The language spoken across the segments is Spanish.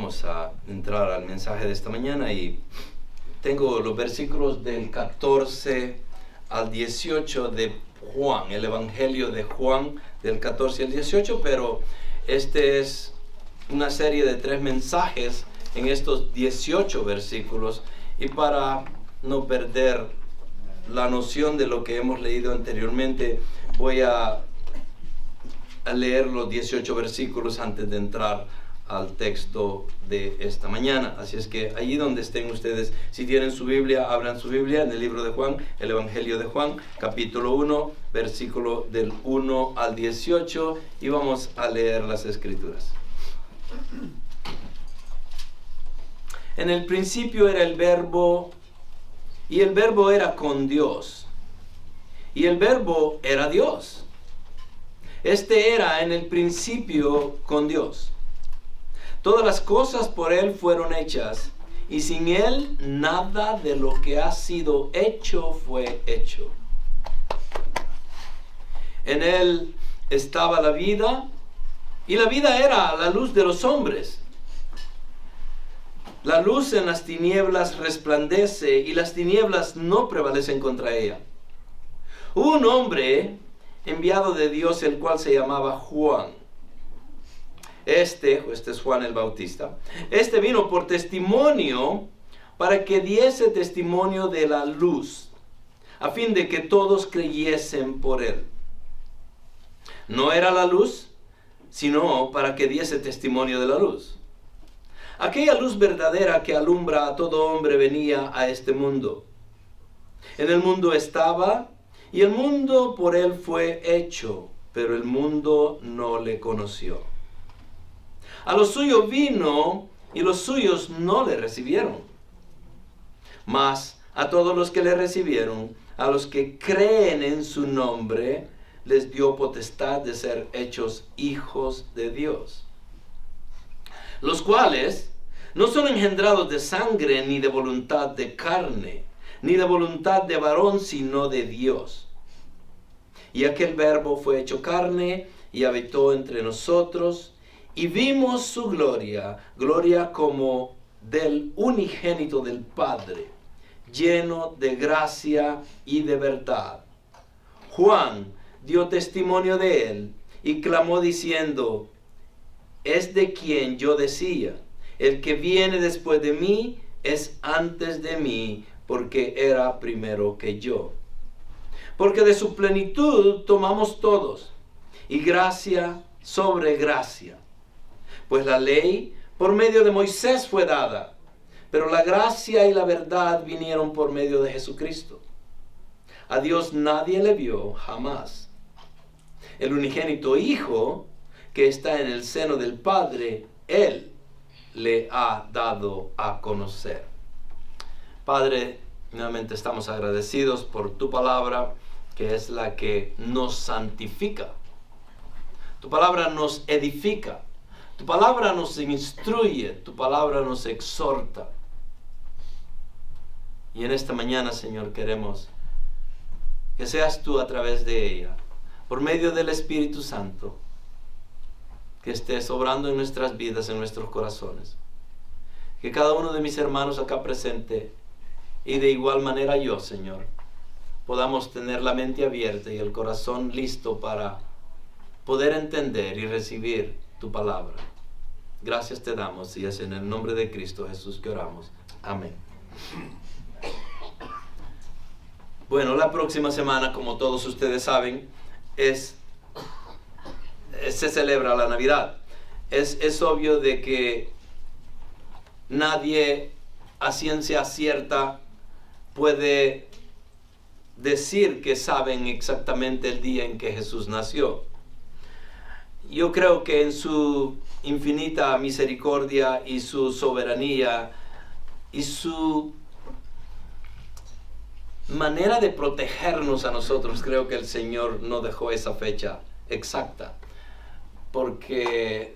vamos a entrar al mensaje de esta mañana y tengo los versículos del 14 al 18 de Juan, el Evangelio de Juan del 14 al 18, pero este es una serie de 3 mensajes en estos 18 versículos, y para no perder la noción de lo que hemos leído anteriormente, voy a leer los 18 versículos antes de entrar al texto de esta mañana. Así es que allí donde estén ustedes, si tienen su Biblia, abran su Biblia en el libro de Juan, el Evangelio de Juan, capítulo 1, versículo del 1 al 18, y vamos a leer las Escrituras. En el principio era el Verbo, y el Verbo era con Dios, y el Verbo era Dios. Este era en el principio con Dios. Todas las cosas por Él fueron hechas, y sin Él nada de lo que ha sido hecho fue hecho. En Él estaba la vida, y la vida era la luz de los hombres. La luz en las tinieblas resplandece, y las tinieblas no prevalecen contra ella. Hubo un hombre enviado de Dios, el cual se llamaba Juan. Este es Juan el Bautista. Este vino por testimonio, para que diese testimonio de la luz, a fin de que todos creyesen por él. No era la luz, sino para que diese testimonio de la luz. Aquella luz verdadera que alumbra a todo hombre venía a este mundo. En el mundo estaba, y el mundo por él fue hecho, pero el mundo no le conoció. A los suyos vino, y los suyos no le recibieron. Mas a todos los que le recibieron, a los que creen en su nombre, les dio potestad de ser hechos hijos de Dios. Los cuales no son engendrados de sangre, ni de voluntad de carne, ni de voluntad de varón, sino de Dios. Y aquel Verbo fue hecho carne, y habitó entre nosotros, y vimos su gloria, gloria como del unigénito del Padre, lleno de gracia y de verdad. Juan dio testimonio de él, y clamó diciendo: es de quien yo decía, el que viene después de mí es antes de mí, porque era primero que yo. Porque de su plenitud tomamos todos, y gracia sobre gracia. Pues la ley por medio de Moisés fue dada, pero la gracia y la verdad vinieron por medio de Jesucristo. A Dios nadie le vio jamás. El unigénito Hijo, que está en el seno del Padre, Él le ha dado a conocer. Padre, nuevamente estamos agradecidos por tu palabra, que es la que nos santifica. Tu palabra nos edifica. Tu palabra nos instruye. Tu palabra nos exhorta. Y en esta mañana, Señor, queremos que seas tú a través de ella, por medio del Espíritu Santo, que estés obrando en nuestras vidas, en nuestros corazones. Que cada uno de mis hermanos acá presente, y de igual manera yo, Señor, podamos tener la mente abierta y el corazón listo para poder entender y recibir tu palabra. Gracias te damos, y es en el nombre de Cristo Jesús que oramos. Amén. Bueno, la próxima semana, como todos ustedes saben, se celebra la Navidad. Es obvio de que nadie a ciencia cierta puede decir que saben exactamente el día en que Jesús nació. Yo creo que en su infinita misericordia y su soberanía y su manera de protegernos a nosotros, creo que el Señor no dejó esa fecha exacta, porque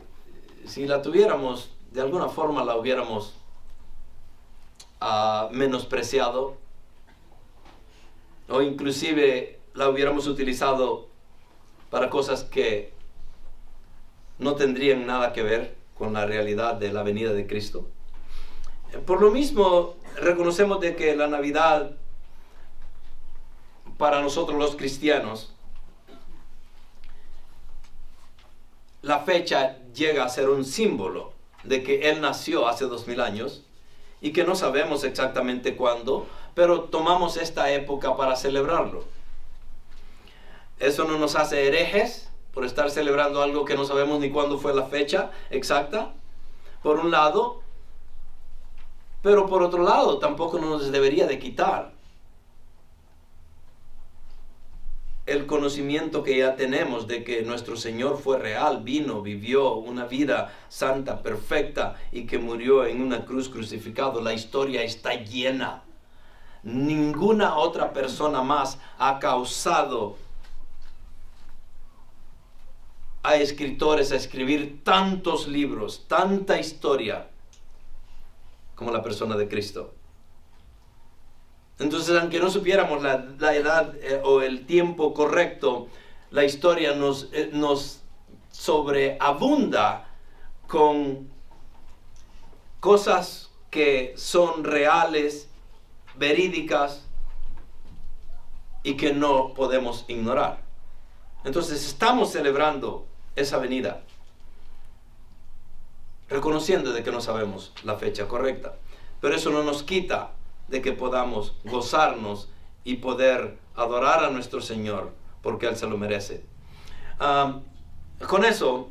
si la tuviéramos, de alguna forma la hubiéramos menospreciado, o inclusive la hubiéramos utilizado para cosas que no tendrían nada que ver con la realidad de la venida de Cristo. Por lo mismo, reconocemos de que la Navidad, para nosotros los cristianos, la fecha llega a ser un símbolo de que Él nació hace 2000 años y que no sabemos exactamente cuándo, pero tomamos esta época para celebrarlo. Eso no nos hace herejes por estar celebrando algo que no sabemos ni cuándo fue la fecha exacta, por un lado, pero por otro lado tampoco nos debería de quitar el conocimiento que ya tenemos de que nuestro Señor fue real, vino, vivió una vida santa, perfecta, y que murió en una cruz crucificado. La historia está llena. Ninguna otra persona más ha causado a escritores a escribir tantos libros, tanta historia, como la persona de Cristo. Entonces, aunque no supiéramos la edad o el tiempo correcto, la historia nos sobreabunda con cosas que son reales, verídicas y que no podemos ignorar. Entonces, estamos celebrando esa venida, reconociendo de que no sabemos la fecha correcta, pero eso no nos quita de que podamos gozarnos y poder adorar a nuestro Señor, porque Él se lo merece. Con eso,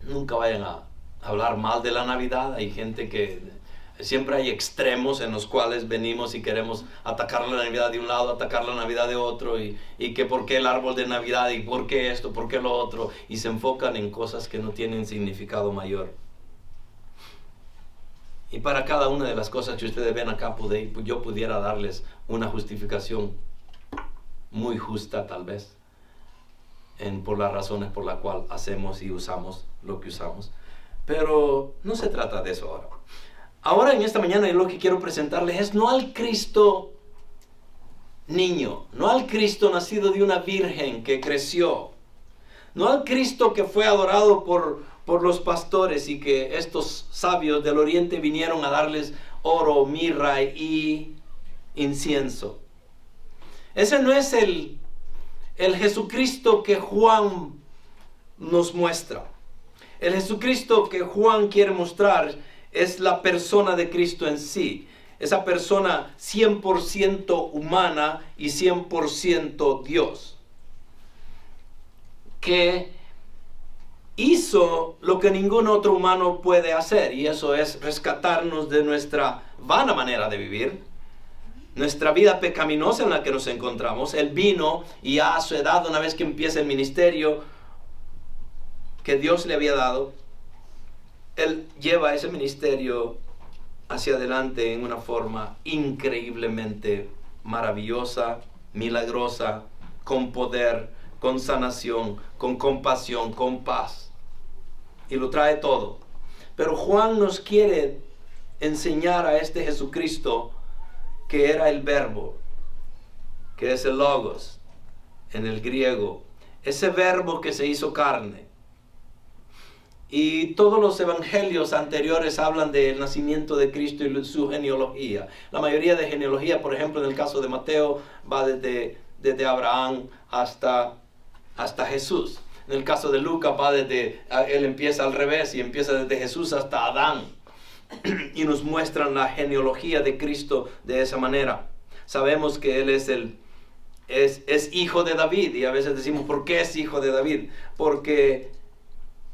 nunca vayan a hablar mal de la Navidad. Hay gente que siempre hay extremos en los cuales venimos y queremos atacar la Navidad de un lado, atacar la Navidad de otro, y que por qué el árbol de Navidad, y por qué esto, por qué lo otro, y se enfocan en cosas que no tienen significado mayor. Y para cada una de las cosas que ustedes ven acá, yo pudiera darles una justificación muy justa, tal vez, por las razones por las cuales hacemos y usamos lo que usamos. Pero no se trata de eso ahora. Ahora, en esta mañana, lo que quiero presentarles es no al Cristo niño, no al Cristo nacido de una virgen que creció, no al Cristo que fue adorado por los pastores y que estos sabios del oriente vinieron a darles oro, mirra y incienso. Ese no es el Jesucristo que Juan nos muestra. El Jesucristo que Juan quiere mostrar es la persona de Cristo en sí. Esa persona 100% humana y 100% Dios, que hizo lo que ningún otro humano puede hacer, y eso es rescatarnos de nuestra vana manera de vivir, nuestra vida pecaminosa en la que nos encontramos. Él vino y a su edad, una vez que empieza el ministerio que Dios le había dado, Él lleva ese ministerio hacia adelante en una forma increíblemente maravillosa, milagrosa, con poder, con sanación, con compasión, con paz. Y lo trae todo. Pero Juan nos quiere enseñar a este Jesucristo que era el verbo, que es el logos en el griego, ese verbo que se hizo carne. Y todos los evangelios anteriores hablan del nacimiento de Cristo y su genealogía. La mayoría de genealogía, por ejemplo, en el caso de Mateo, va desde Abraham hasta Jesús. En el caso de Lucas, él empieza al revés y empieza desde Jesús hasta Adán. Y nos muestran la genealogía de Cristo de esa manera. Sabemos que Él es hijo de David, y a veces decimos, ¿por qué es hijo de David? Porque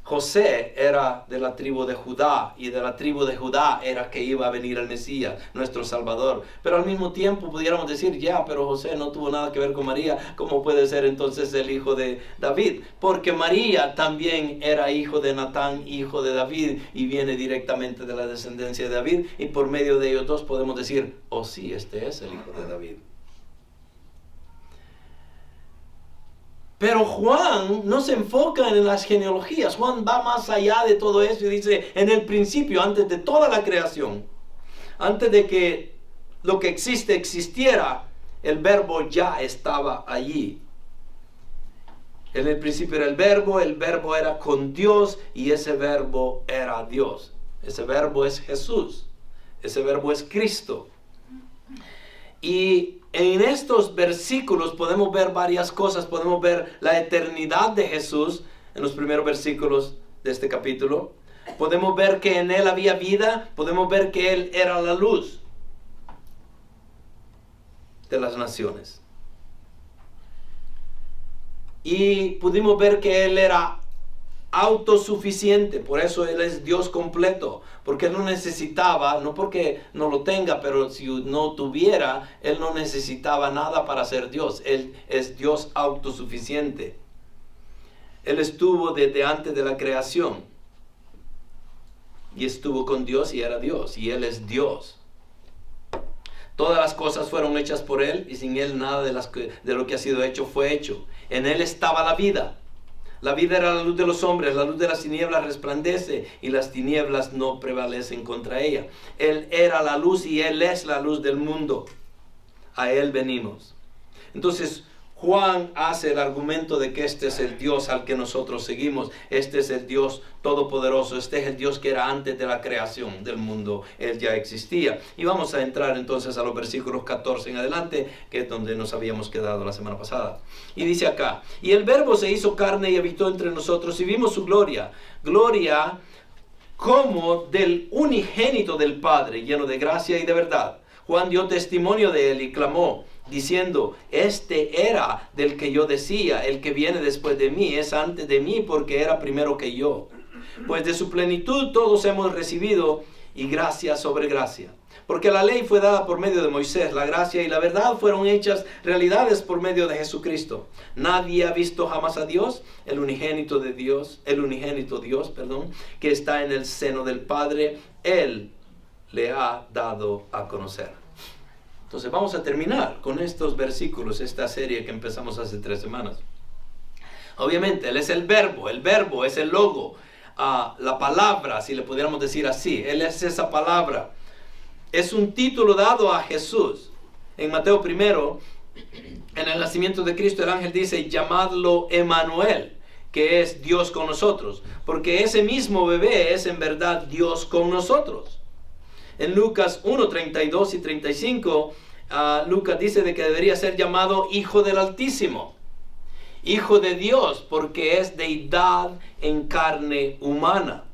José era de la tribu de Judá, y de la tribu de Judá era que iba a venir el Mesías, nuestro Salvador. Pero al mismo tiempo pudiéramos decir, pero José no tuvo nada que ver con María, ¿cómo puede ser entonces el hijo de David? Porque María también era hijo de Natán, hijo de David, y viene directamente de la descendencia de David, y por medio de ellos dos podemos decir, sí, este es el hijo de David. Pero Juan no se enfoca en las genealogías. Juan va más allá de todo eso y dice, en el principio, antes de toda la creación, antes de que lo que existiera, el verbo ya estaba allí. En el principio era el verbo era con Dios y ese verbo era Dios. Ese verbo es Jesús, ese verbo es Cristo. Y en estos versículos podemos ver varias cosas. Podemos ver la eternidad de Jesús en los primeros versículos de este capítulo. Podemos ver que en Él había vida. Podemos ver que Él era la luz de las naciones. Y pudimos ver que Él era autosuficiente, por eso Él es Dios completo, porque Él no necesitaba, no porque no lo tenga, pero si no tuviera, Él no necesitaba nada para ser Dios. Él es Dios autosuficiente. Él estuvo desde antes de la creación y estuvo con Dios y era Dios, y Él es Dios. Todas las cosas fueron hechas por Él y sin Él nada de lo que ha sido hecho fue hecho. En Él estaba la vida. La vida era la luz de los hombres, la luz de las tinieblas resplandece y las tinieblas no prevalecen contra ella. Él era la luz y Él es la luz del mundo. A Él venimos. Entonces Juan hace el argumento de que este es el Dios al que nosotros seguimos. Este es el Dios todopoderoso. Este es el Dios que era antes de la creación del mundo. Él ya existía. Y vamos a entrar entonces a los versículos 14 en adelante, que es donde nos habíamos quedado la semana pasada. Y dice acá: y el Verbo se hizo carne y habitó entre nosotros y vimos su gloria. Gloria como del unigénito del Padre, lleno de gracia y de verdad. Juan dio testimonio de Él y clamó, diciendo: este era del que yo decía, el que viene después de mí es antes de mí, porque era primero que yo. Pues de su plenitud todos hemos recibido, y gracia sobre gracia. Porque la ley fue dada por medio de Moisés, la gracia y la verdad fueron hechas realidades por medio de Jesucristo. Nadie ha visto jamás a Dios, el unigénito Dios, que está en el seno del Padre. Él le ha dado a conocer. Entonces vamos a terminar con estos versículos, esta serie que empezamos hace 3 semanas. Obviamente, Él es el verbo es el logo, la palabra, si le pudiéramos decir así. Él es esa palabra. Es un título dado a Jesús. En Mateo 1, en el nacimiento de Cristo, el ángel dice: llamadlo Emmanuel, que es Dios con nosotros, porque ese mismo bebé es en verdad Dios con nosotros. En Lucas 1, 32 y 35, Lucas dice de que debería ser llamado Hijo del Altísimo, Hijo de Dios, porque es deidad en carne humana.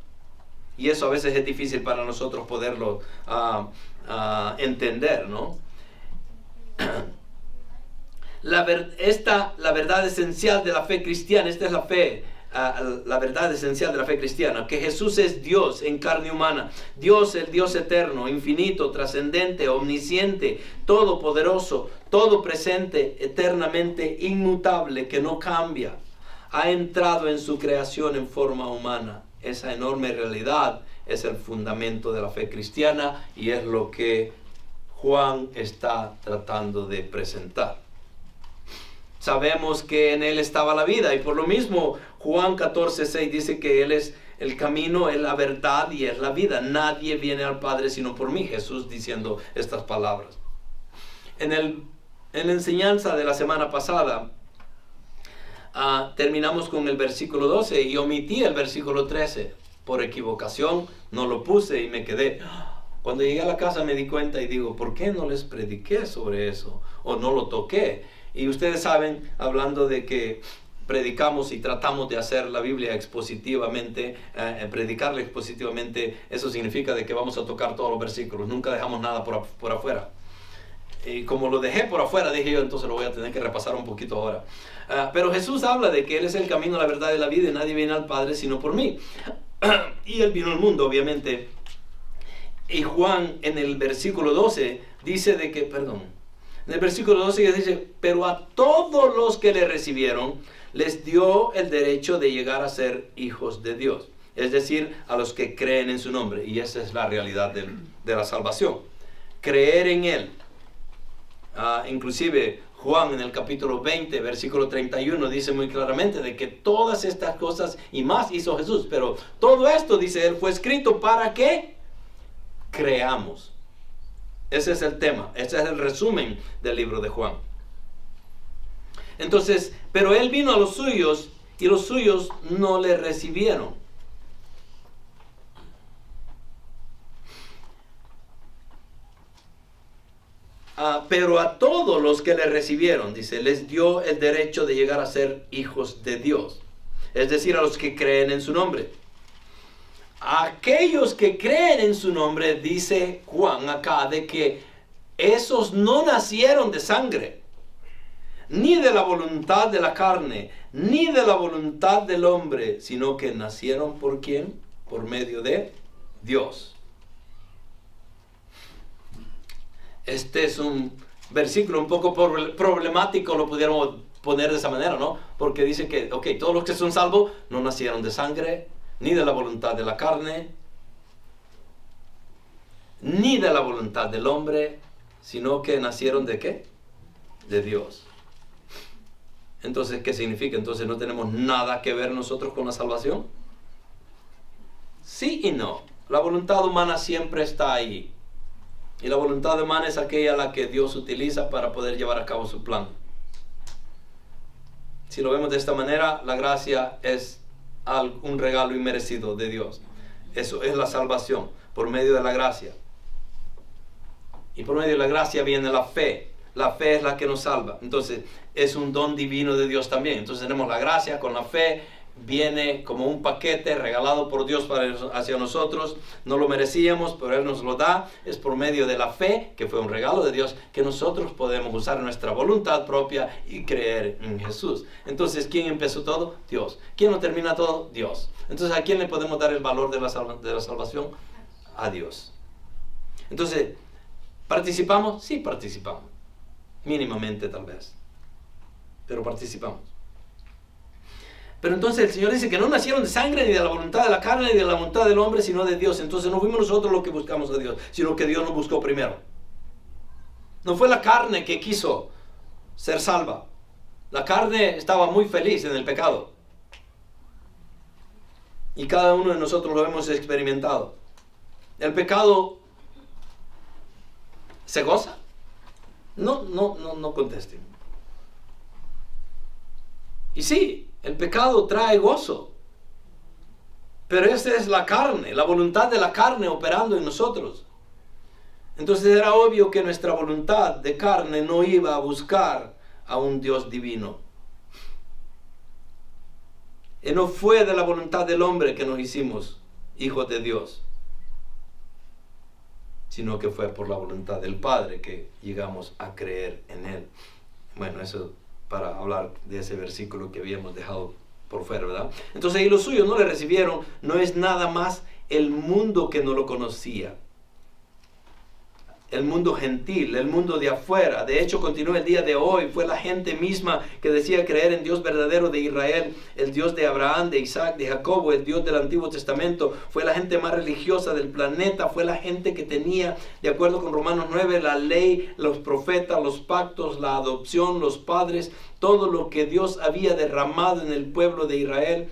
Y eso a veces es difícil para nosotros poderlo entender, ¿no? La verdad esencial de la fe cristiana, esta es la verdad esencial de la fe cristiana, que Jesús es Dios en carne humana. Dios, el Dios eterno, infinito, trascendente, omnisciente, todopoderoso, todo presente, eternamente inmutable, que no cambia, ha entrado en su creación en forma humana. Esa enorme realidad es el fundamento de la fe cristiana y es lo que Juan está tratando de presentar. Sabemos que en Él estaba la vida y por lo mismo Juan 14:6 dice que Él es el camino, es la verdad y es la vida. Nadie viene al Padre sino por mí. Jesús diciendo estas palabras. En la enseñanza de la semana pasada terminamos con el versículo 12 y omití el versículo 13. Por equivocación no lo puse y me quedé. Cuando llegué a la casa me di cuenta y digo: ¿por qué no les prediqué sobre eso? O no lo toqué. Y ustedes saben, hablando de que predicamos y tratamos de hacer la Biblia expositivamente, predicarla expositivamente, eso significa de que vamos a tocar todos los versículos, nunca dejamos nada por afuera. Y como lo dejé por afuera, dije yo, entonces lo voy a tener que repasar un poquito ahora. Pero Jesús habla de que Él es el camino, la verdad y la vida, y nadie viene al Padre sino por mí. Y Él vino al mundo, obviamente. Y Juan en el versículo 12 dice de que, en el versículo 12 dice: pero a todos los que le recibieron, les dio el derecho de llegar a ser hijos de Dios. Es decir, a los que creen en su nombre. Y esa es la realidad de la salvación. Creer en Él. Inclusive Juan en el capítulo 20, versículo 31 dice muy claramente de que todas estas cosas y más hizo Jesús. Pero todo esto, dice Él, fue escrito para que creamos. Ese es el tema, ese es el resumen del libro de Juan. Entonces, pero Él vino a los suyos y los suyos no le recibieron. Pero a todos los que le recibieron, dice, les dio el derecho de llegar a ser hijos de Dios. Es decir, a los que creen en su nombre. A aquellos que creen en su nombre, dice Juan acá, de que esos no nacieron de sangre, ni de la voluntad de la carne, ni de la voluntad del hombre, sino que nacieron ¿por quién? Por medio de Dios. Este es un versículo un poco problemático, lo pudiéramos poner de esa manera, ¿no? Porque dice que, ok, todos los que son salvos no nacieron de sangre, ni de la voluntad de la carne, ni de la voluntad del hombre, sino que nacieron ¿de qué? De Dios. Entonces, ¿qué significa? Entonces, ¿no tenemos nada que ver nosotros con la salvación? Sí y no. La voluntad humana siempre está ahí. Y la voluntad humana es aquella a la que Dios utiliza para poder llevar a cabo su plan. Si lo vemos de esta manera, la gracia es un regalo inmerecido de Dios. Eso es la salvación, por medio de la gracia. Y por medio de la gracia viene la fe. La fe es la que nos salva. Entonces, es un don divino de Dios también. Entonces tenemos la gracia con la fe. Viene como un paquete regalado por Dios hacia nosotros. No lo merecíamos, pero Él nos lo da. Es por medio de la fe, que fue un regalo de Dios, que nosotros podemos usar nuestra voluntad propia y creer en Jesús. Entonces, ¿quién empezó todo? Dios. ¿Quién lo termina todo? Dios. Entonces, ¿a quién le podemos dar el valor de la salvación? A Dios. Entonces, ¿participamos? Sí, participamos. Mínimamente tal vez. Pero participamos. Pero entonces el Señor dice que no nacieron de sangre, ni de la voluntad de la carne, ni de la voluntad del hombre, sino de Dios. Entonces no fuimos nosotros los que buscamos a Dios, sino que Dios nos buscó primero. No fue la carne que quiso ser salva. La carne estaba muy feliz en el pecado. Y cada uno de nosotros lo hemos experimentado. El pecado se goza. No contesten. Y sí, el pecado trae gozo. Pero esa es la carne, la voluntad de la carne operando en nosotros. Entonces era obvio que nuestra voluntad de carne no iba a buscar a un Dios divino. Y no fue de la voluntad del hombre que nos hicimos hijos de Dios, sino que fue por la voluntad del Padre que llegamos a creer en Él. Bueno, eso para hablar de ese versículo que habíamos dejado por fuera, ¿verdad? Entonces, y los suyos no le recibieron, no es nada más el mundo que no lo conocía. El mundo gentil, el mundo de afuera. De hecho, continúa el día de hoy. Fue la gente misma que decía creer en Dios verdadero de Israel, el Dios de Abraham, de Isaac, de Jacobo, el Dios del Antiguo Testamento. Fue la gente más religiosa del planeta. Fue la gente que tenía, de acuerdo con Romanos 9, la ley, los profetas, los pactos, la adopción, los padres, todo lo que Dios había derramado en el pueblo de Israel.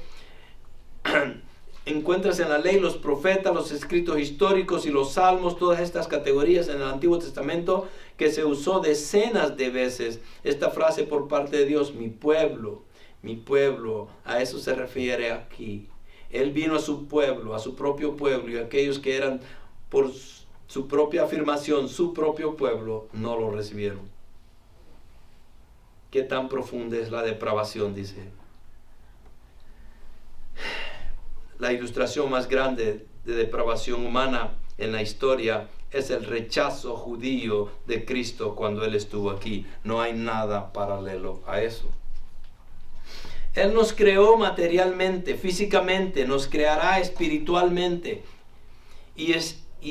Encuentras en la ley, los profetas, los escritos históricos y los salmos, todas estas categorías en el Antiguo Testamento que se usó decenas de veces esta frase por parte de Dios, mi pueblo, a eso se refiere aquí. Él vino a su pueblo, a su propio pueblo, y aquellos que eran por su propia afirmación, su propio pueblo, no lo recibieron. ¿Qué tan profunda es la depravación? Dice. La ilustración más grande de depravación humana en la historia es el rechazo judío de Cristo cuando Él estuvo aquí. No hay nada paralelo a eso. Él nos creó materialmente, físicamente, nos creará espiritualmente. Y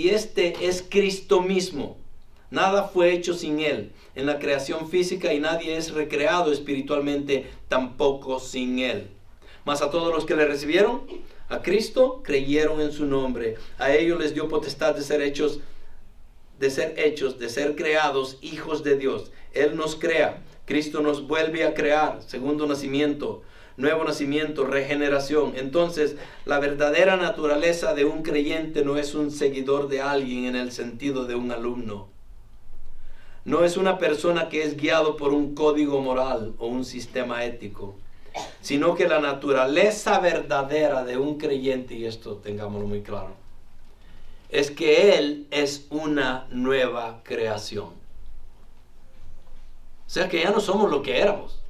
este es Cristo mismo. Nada fue hecho sin Él en la creación física y nadie es recreado espiritualmente tampoco sin Él. Mas a todos los que le recibieron, a Cristo, creyeron en su nombre. A ellos les dio potestad de ser creados hijos de Dios. Él nos crea. Cristo nos vuelve a crear. Segundo nacimiento, nuevo nacimiento, regeneración. Entonces, la verdadera naturaleza de un creyente no es un seguidor de alguien en el sentido de un alumno. no es una persona que es guiado por un código moral o un sistema ético, sino que la naturaleza verdadera de un creyente, y esto tengámoslo muy claro, es que él es una nueva creación. O sea que ya no somos lo que éramos.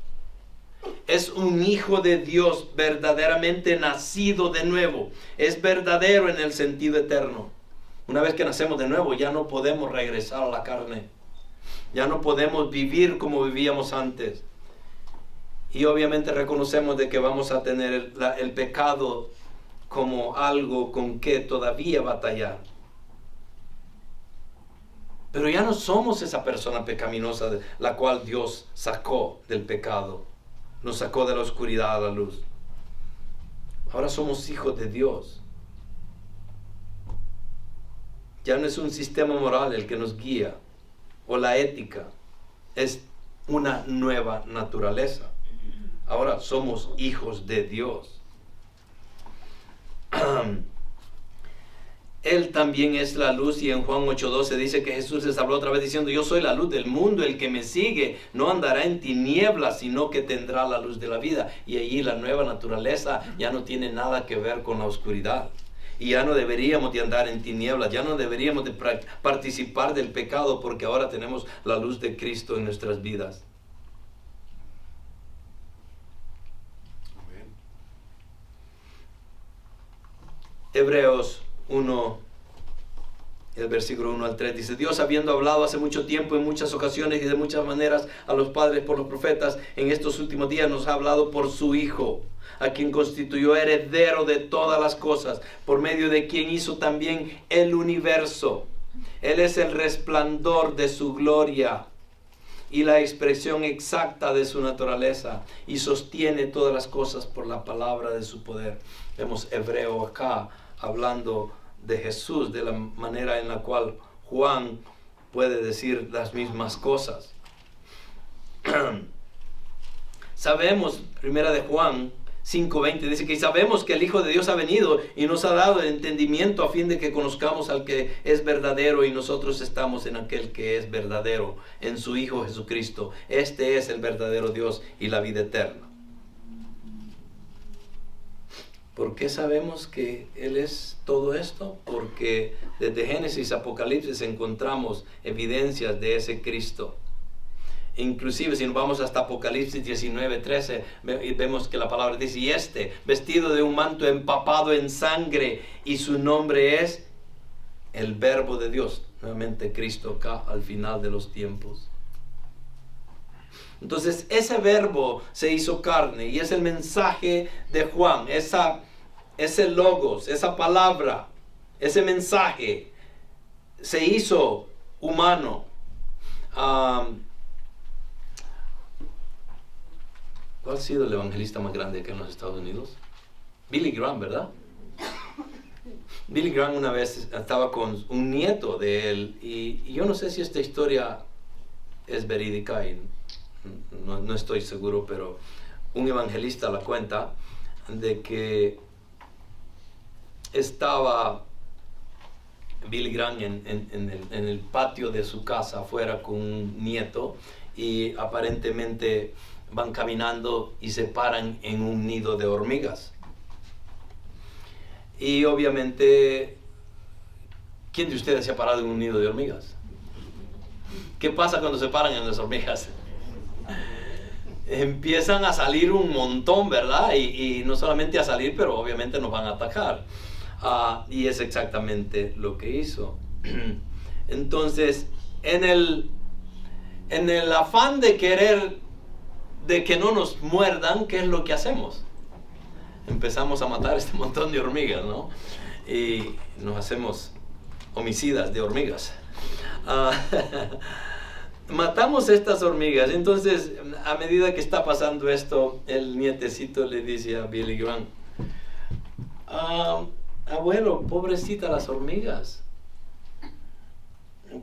Es un hijo de Dios verdaderamente nacido de nuevo. Es verdadero en el sentido eterno. Una vez que nacemos de nuevo, ya no podemos regresar a la carne. Ya no podemos vivir como vivíamos antes. Y obviamente reconocemos de que vamos a tener el pecado como algo con que todavía batallar. Pero ya no somos esa persona pecaminosa de la cual Dios sacó del pecado. Nos sacó de la oscuridad a la luz. Ahora somos hijos de Dios. Ya no es un sistema moral el que nos guía, o la ética. Es una nueva naturaleza. Ahora somos hijos de Dios. Él también es la luz, y en Juan 8:12 dice que Jesús les habló otra vez diciendo: yo soy la luz del mundo, el que me sigue no andará en tinieblas, sino que tendrá la luz de la vida. Y allí la nueva naturaleza ya no tiene nada que ver con la oscuridad. Y ya no deberíamos de andar en tinieblas, ya no deberíamos de participar del pecado, porque ahora tenemos la luz de Cristo en nuestras vidas. Amén. Hebreos 1, el versículo 1 al 3 dice: Dios, habiendo hablado hace mucho tiempo, en muchas ocasiones y de muchas maneras a los padres por los profetas, en estos últimos días nos ha hablado por su Hijo, a quien constituyó heredero de todas las cosas, por medio de quien hizo también el universo. Él es el resplandor de su gloria y la expresión exacta de su naturaleza, y sostiene todas las cosas por la palabra de su poder. Vemos Hebreo acá hablando de Jesús, de la manera en la cual Juan puede decir las mismas cosas. Sabemos, primera de Juan 5:20, dice que sabemos que el Hijo de Dios ha venido y nos ha dado el entendimiento a fin de que conozcamos al que es verdadero, y nosotros estamos en aquel que es verdadero, en su Hijo Jesucristo. Este es el verdadero Dios y la vida eterna. ¿Por qué sabemos que Él es todo esto? Porque desde Génesis a Apocalipsis encontramos evidencias de ese Cristo. Inclusive si nos vamos hasta Apocalipsis 19:13, vemos que la palabra dice: y vestido de un manto empapado en sangre, y su nombre es el Verbo de Dios. Nuevamente Cristo acá al final de los tiempos. Entonces ese verbo se hizo carne, y es el mensaje de Juan, ese logos, esa palabra, ese mensaje se hizo humano. ¿Cuál ha sido el evangelista más grande acá en los Estados Unidos? Billy Graham, ¿verdad? Billy Graham una vez estaba con un nieto de él, y yo no sé si esta historia es verídica, y no estoy seguro, pero un evangelista la cuenta, de que estaba Billy Graham en el patio de su casa afuera con un nieto, y aparentemente van caminando y se paran en un nido de hormigas. Y obviamente, ¿quién de ustedes se ha parado en un nido de hormigas? ¿Qué pasa cuando se paran en las hormigas? Empiezan a salir un montón, ¿verdad? Y no solamente a salir, pero obviamente nos van a atacar. Y es exactamente lo que hizo. Entonces, en el afán de querer de que no nos muerdan, ¿qué es lo que hacemos? Empezamos a matar este montón de hormigas, ¿no? Y nos hacemos homicidas de hormigas. Matamos estas hormigas. Entonces, a medida que está pasando esto, el nietecito le dice a Billy Graham: abuelo, pobrecita las hormigas,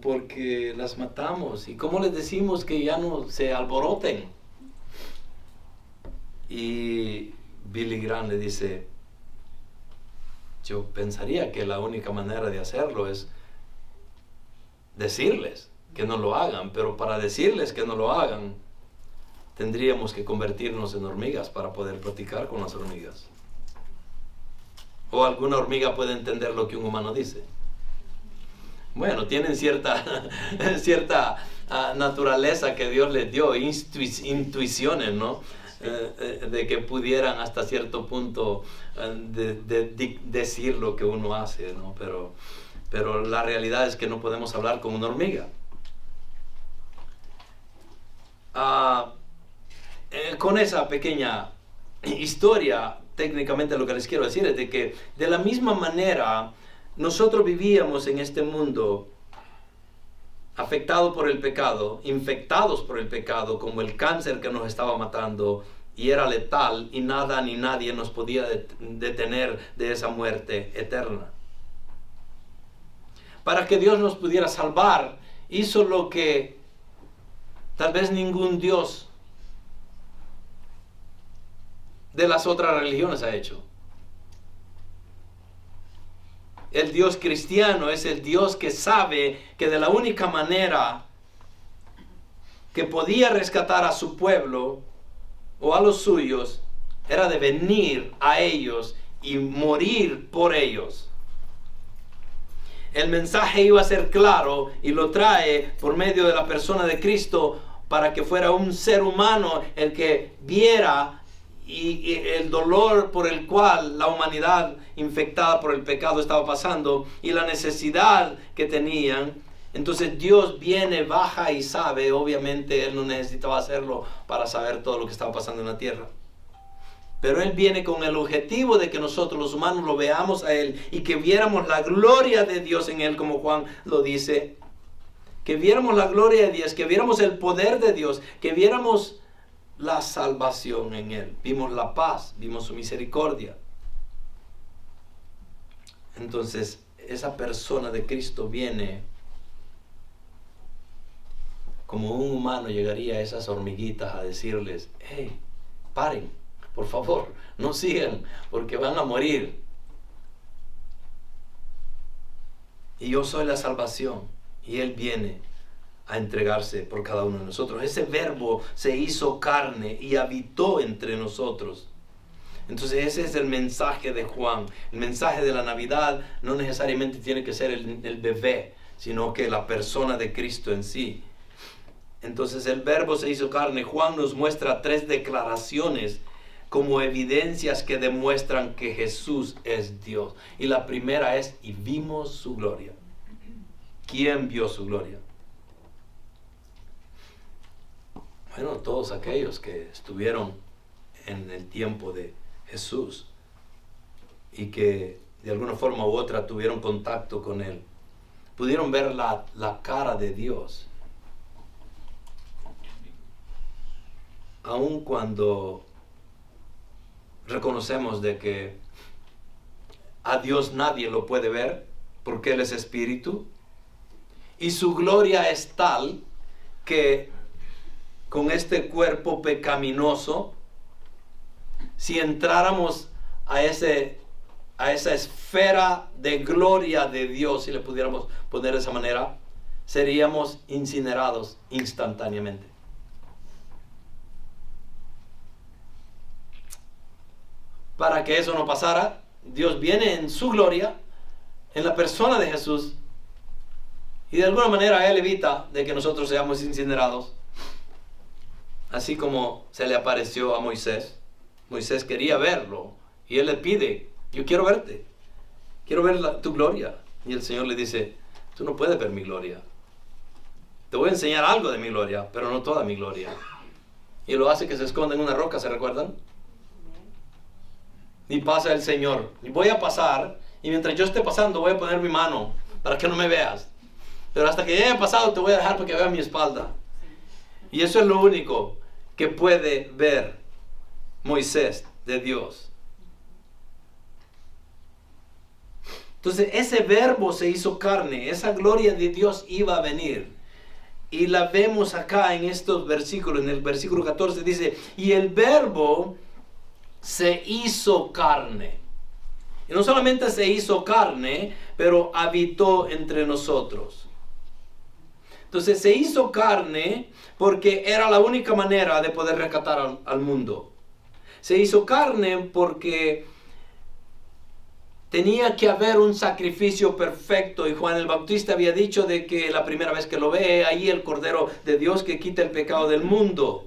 porque las matamos, y ¿cómo les decimos que ya no se alboroten? Y Billy Graham le dice: yo pensaría que la única manera de hacerlo es decirles que no lo hagan, pero para decirles que no lo hagan, tendríamos que convertirnos en hormigas para poder platicar con las hormigas. ¿O alguna hormiga puede entender lo que un humano dice? Bueno, tienen cierta naturaleza que Dios les dio, intuiciones, ¿no? De que pudieran hasta cierto punto decir lo que uno hace, ¿no? Pero la realidad es que no podemos hablar con una hormiga. Con esa pequeña historia, técnicamente lo que les quiero decir es de que de la misma manera nosotros vivíamos en este mundo afectados por el pecado, infectados por el pecado, como el cáncer que nos estaba matando y era letal, y nada ni nadie nos podía detener de esa muerte eterna. Para que Dios nos pudiera salvar, hizo lo que tal vez ningún Dios de las otras religiones ha hecho. El Dios cristiano es el Dios que sabe que de la única manera que podía rescatar a su pueblo o a los suyos era de venir a ellos y morir por ellos. El mensaje iba a ser claro y lo trae por medio de la persona de Cristo para que fuera un ser humano el que viera y el dolor por el cual la humanidad infectada por el pecado estaba pasando y la necesidad que tenían. Entonces Dios viene, baja y sabe. Obviamente Él no necesitaba hacerlo para saber todo lo que estaba pasando en la tierra, pero Él viene con el objetivo de que nosotros los humanos lo veamos a Él y que viéramos la gloria de Dios en Él, como Juan lo dice, que viéramos la gloria de Dios, que viéramos el poder de Dios, que viéramos la salvación en Él. Vimos la paz, vimos su misericordia. Entonces esa persona de Cristo viene como un humano, llegaría a esas hormiguitas a decirles: hey, paren, por favor, no sigan, porque van a morir. Y yo soy la salvación, y Él viene a entregarse por cada uno de nosotros. Ese verbo se hizo carne y habitó entre nosotros. Entonces ese es el mensaje de Juan. El mensaje de la Navidad no necesariamente tiene que ser el bebé, sino que la persona de Cristo en sí. Entonces el verbo se hizo carne. Juan nos muestra 3 declaraciones como evidencias que demuestran que Jesús es Dios. Y la primera es: y vimos su gloria. ¿Quién vio su gloria? Bueno, todos aquellos que estuvieron en el tiempo de Jesús y que de alguna forma u otra tuvieron contacto con Él, pudieron ver la cara de Dios. Aun cuando reconocemos de que a Dios nadie lo puede ver porque Él es espíritu, y su gloria es tal que con este cuerpo pecaminoso, si entráramos a esa esfera de gloria de Dios, si le pudiéramos poner de esa manera, seríamos incinerados instantáneamente. Para que eso no pasara, Dios viene en su gloria, en la persona de Jesús, y de alguna manera Él evita de que nosotros seamos incinerados. Así como se le apareció a Moisés. Moisés quería verlo y Él le pide: yo quiero verte, quiero ver tu gloria. Y el Señor le dice: tú no puedes ver mi gloria. Te voy a enseñar algo de mi gloria, pero no toda mi gloria. Y lo hace que se esconda en una roca, ¿se recuerdan? Y pasa el Señor. Y voy a pasar, y mientras yo esté pasando voy a poner mi mano para que no me veas. Pero hasta que ya haya pasado te voy a dejar para que veas mi espalda. Y eso es lo único que puede ver Moisés de Dios. Entonces ese verbo se hizo carne, esa gloria de Dios iba a venir. Y la vemos acá en estos versículos. En el versículo 14 dice: y el verbo se hizo carne. Y no solamente se hizo carne, pero habitó entre nosotros. Entonces se hizo carne porque era la única manera de poder rescatar al mundo. Se hizo carne porque tenía que haber un sacrificio perfecto, y Juan el Bautista había dicho de que la primera vez que lo ve, ahí el Cordero de Dios que quita el pecado del mundo.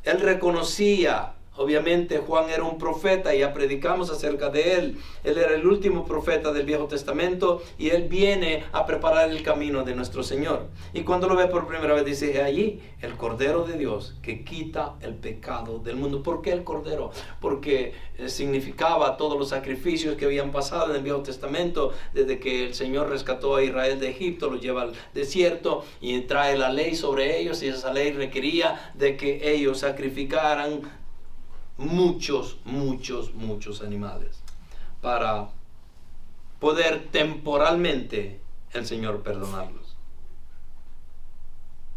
Él reconocía, obviamente Juan era un profeta, y ya predicamos acerca de él. Él era el último profeta del Viejo Testamento, y él viene a preparar el camino de nuestro Señor. Y cuando lo ve por primera vez dice, allí el Cordero de Dios que quita el pecado del mundo. ¿Por qué el Cordero? Porque significaba todos los sacrificios que habían pasado en el Viejo Testamento, desde que el Señor rescató a Israel de Egipto, lo lleva al desierto y trae la ley sobre ellos, y esa ley requería de que ellos sacrificaran muchos animales para poder temporalmente el Señor perdonarlos.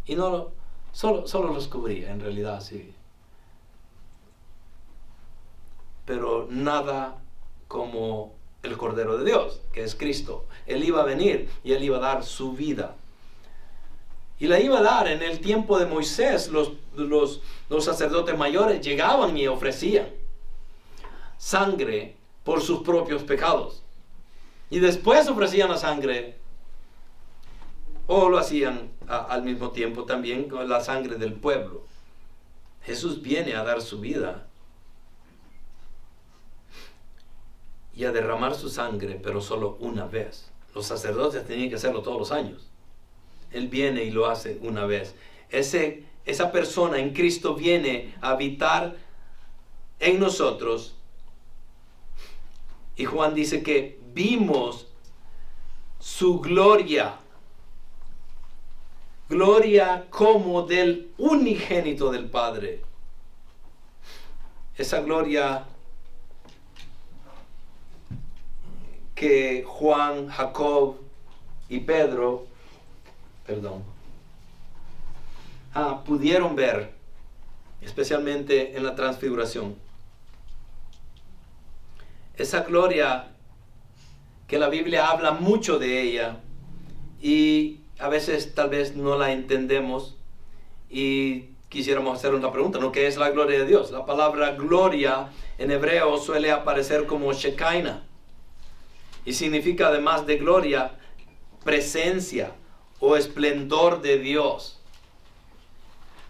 Y no solo los cubría, en realidad sí, pero nada como el Cordero de Dios, que es Cristo. Él iba a venir y Él iba a dar su vida, y la iba a dar. En el tiempo de Moisés, los sacerdotes mayores llegaban y ofrecían sangre por sus propios pecados, y después ofrecían la sangre, o lo hacían al mismo tiempo también con la sangre del pueblo. Jesús viene a dar su vida y a derramar su sangre, pero solo una vez. Los sacerdotes tenían que hacerlo todos los años. Él viene y lo hace una vez. Esa persona en Cristo viene a habitar en nosotros. Y Juan dice que vimos su gloria. Gloria como del unigénito del Padre. Esa gloria que Juan, Jacob y Pedro pudieron ver, especialmente en la transfiguración. Esa gloria que la Biblia habla mucho de ella, y a veces tal vez no la entendemos, y quisiéramos hacer una pregunta, ¿no? ¿Qué es la gloria de Dios? La palabra gloria en hebreo suele aparecer como Shekinah, y significa, además de gloria, presencia o esplendor de Dios.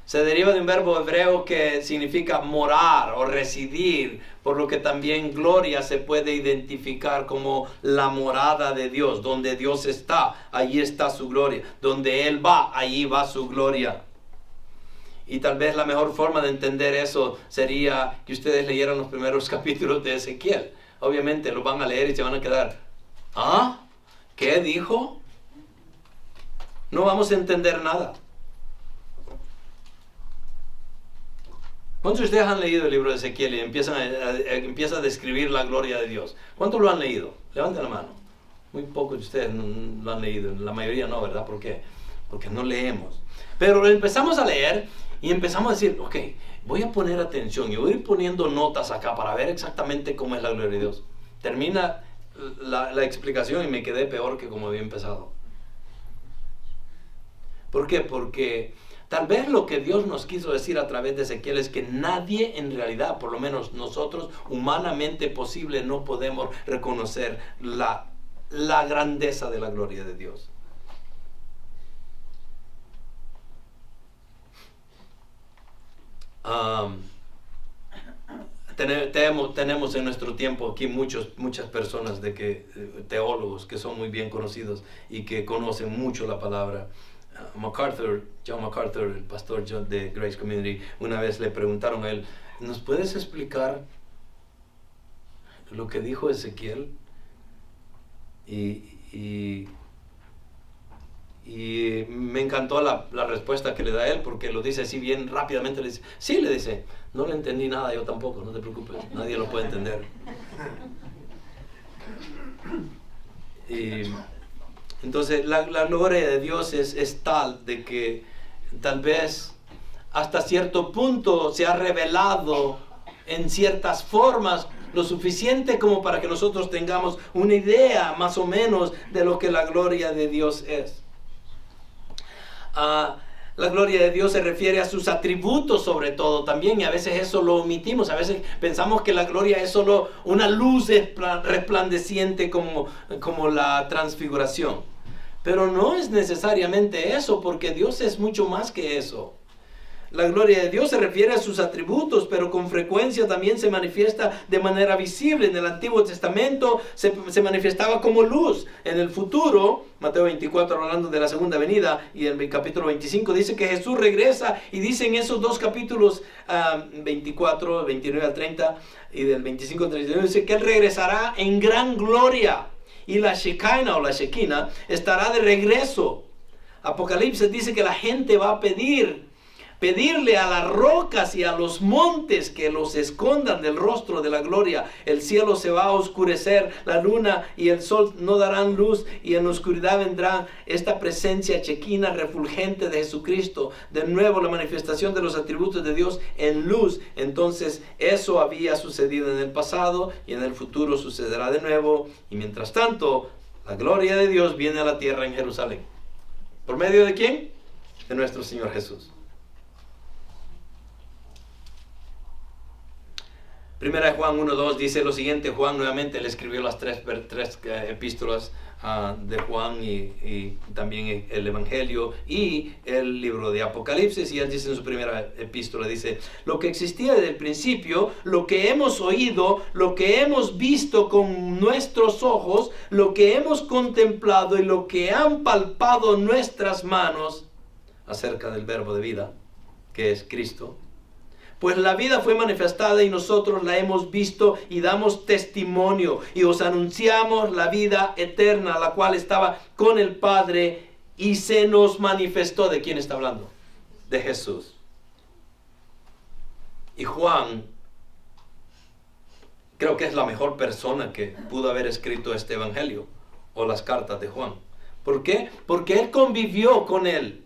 Se deriva de un verbo hebreo que significa morar o residir, por lo que también gloria se puede identificar como la morada de Dios. Donde Dios está, allí está su gloria. Donde Él va, allí va su gloria. Y tal vez la mejor forma de entender eso sería que ustedes leyeran los primeros capítulos de Ezequiel. Obviamente lo van a leer y se van a quedar, ¿ah? ¿Qué dijo? No vamos a entender nada. ¿Cuántos de ustedes han leído el libro de Ezequiel y empieza a describir la gloria de Dios? ¿Cuántos lo han leído? Levanten la mano. Muy pocos de ustedes no lo han leído. La mayoría no, ¿verdad? ¿Por qué? Porque no leemos. Pero empezamos a leer y empezamos a decir, ok, voy a poner atención y voy a ir poniendo notas acá para ver exactamente cómo es la gloria de Dios. Termina la explicación y me quedé peor que como había empezado. ¿Por qué? Porque tal vez lo que Dios nos quiso decir a través de Ezequiel es que nadie en realidad, por lo menos nosotros, humanamente posible, no podemos reconocer la grandeza de la gloria de Dios. Tenemos en nuestro tiempo aquí muchas personas teólogos que son muy bien conocidos y que conocen mucho la palabra. John MacArthur, el pastor de Grace Community, una vez le preguntaron a él, ¿nos puedes explicar lo que dijo Ezequiel? Y me encantó la respuesta que le da él, porque lo dice así bien rápidamente. Le dice, sí, le dice, no le entendí nada, yo tampoco, no te preocupes, nadie lo puede entender. Entonces la gloria de Dios es tal de que tal vez hasta cierto punto se ha revelado en ciertas formas lo suficiente como para que nosotros tengamos una idea más o menos de lo que la gloria de Dios es. La gloria de Dios se refiere a sus atributos sobre todo también, y a veces eso lo omitimos. A veces pensamos que la gloria es solo una luz resplandeciente como la transfiguración. Pero no es necesariamente eso, porque Dios es mucho más que eso. La gloria de Dios se refiere a sus atributos, pero con frecuencia también se manifiesta de manera visible. En el Antiguo Testamento se manifestaba como luz. En el futuro, Mateo 24, hablando de la segunda venida, y en el capítulo 25, dice que Jesús regresa, y dice en esos dos capítulos, 24, 29 al 30, y del 25 al 39, dice que Él regresará en gran gloria, y la Shekinah o la Shekinah estará de regreso. Apocalipsis dice que la gente va a pedirle a las rocas y a los montes que los escondan del rostro de la gloria. El cielo se va a oscurecer, la luna y el sol no darán luz, y en la oscuridad vendrá esta presencia chequina refulgente de Jesucristo. De nuevo la manifestación de los atributos de Dios en luz. Entonces eso había sucedido en el pasado, y en el futuro sucederá de nuevo. Y mientras tanto, la gloria de Dios viene a la tierra en Jerusalén. ¿Por medio de quién? De nuestro Señor Jesús. Primera de Juan 1:2 dice lo siguiente. Juan nuevamente le escribió las tres epístolas de Juan, y también el Evangelio y el libro de Apocalipsis. Y él dice en su primera epístola, dice: lo que existía desde el principio, lo que hemos oído, lo que hemos visto con nuestros ojos, lo que hemos contemplado y lo que han palpado nuestras manos acerca del verbo de vida, que es Cristo. Pues la vida fue manifestada y nosotros la hemos visto y damos testimonio, y os anunciamos la vida eterna, la cual estaba con el Padre y se nos manifestó. ¿De quién está hablando? De Jesús. Y Juan, creo que es la mejor persona que pudo haber escrito este evangelio o las cartas de Juan. ¿Por qué? Porque él convivió con él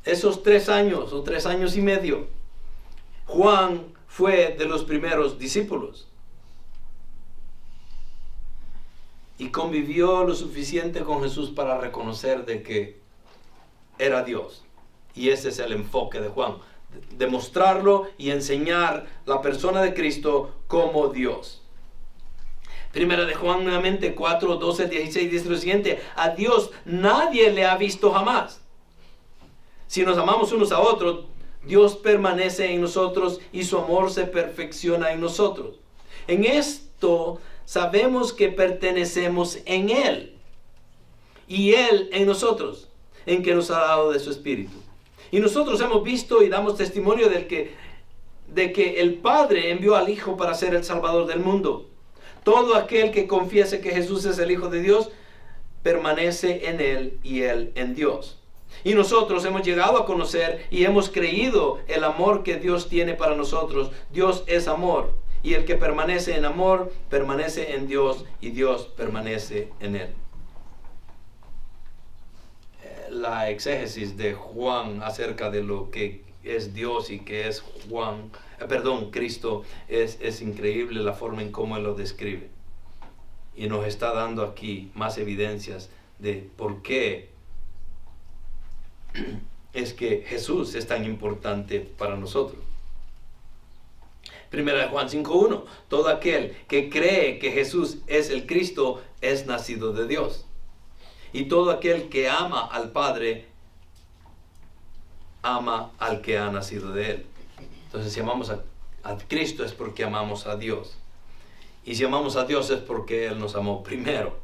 esos 3 años o 3 años y medio. Juan fue de los primeros discípulos y convivió lo suficiente con Jesús para reconocer de que era Dios. Y ese es el enfoque de Juan: demostrarlo y enseñar la persona de Cristo como Dios. Primera de Juan nuevamente 4, 12, 16 dice lo siguiente: a Dios nadie le ha visto jamás. Si nos amamos unos a otros, Dios permanece en nosotros y su amor se perfecciona en nosotros. En esto sabemos que pertenecemos en Él y Él en nosotros, en que nos ha dado de su Espíritu. Y nosotros hemos visto y damos testimonio de que el Padre envió al Hijo para ser el Salvador del mundo. Todo aquel que confiese que Jesús es el Hijo de Dios permanece en Él y Él en Dios. Y nosotros hemos llegado a conocer y hemos creído el amor que Dios tiene para nosotros. Dios es amor, y el que permanece en amor permanece en Dios y Dios permanece en él. La exégesis de Juan acerca de lo que es Dios y que es Cristo es increíble, la forma en cómo él lo describe. Y nos está dando aquí más evidencias de por qué es que Jesús es tan importante para nosotros. Primera de Juan 5:1: todo aquel que cree que Jesús es el Cristo es nacido de Dios. Y todo aquel que ama al Padre ama al que ha nacido de Él. Entonces, si amamos a Cristo es porque amamos a Dios. Y si amamos a Dios es porque Él nos amó primero.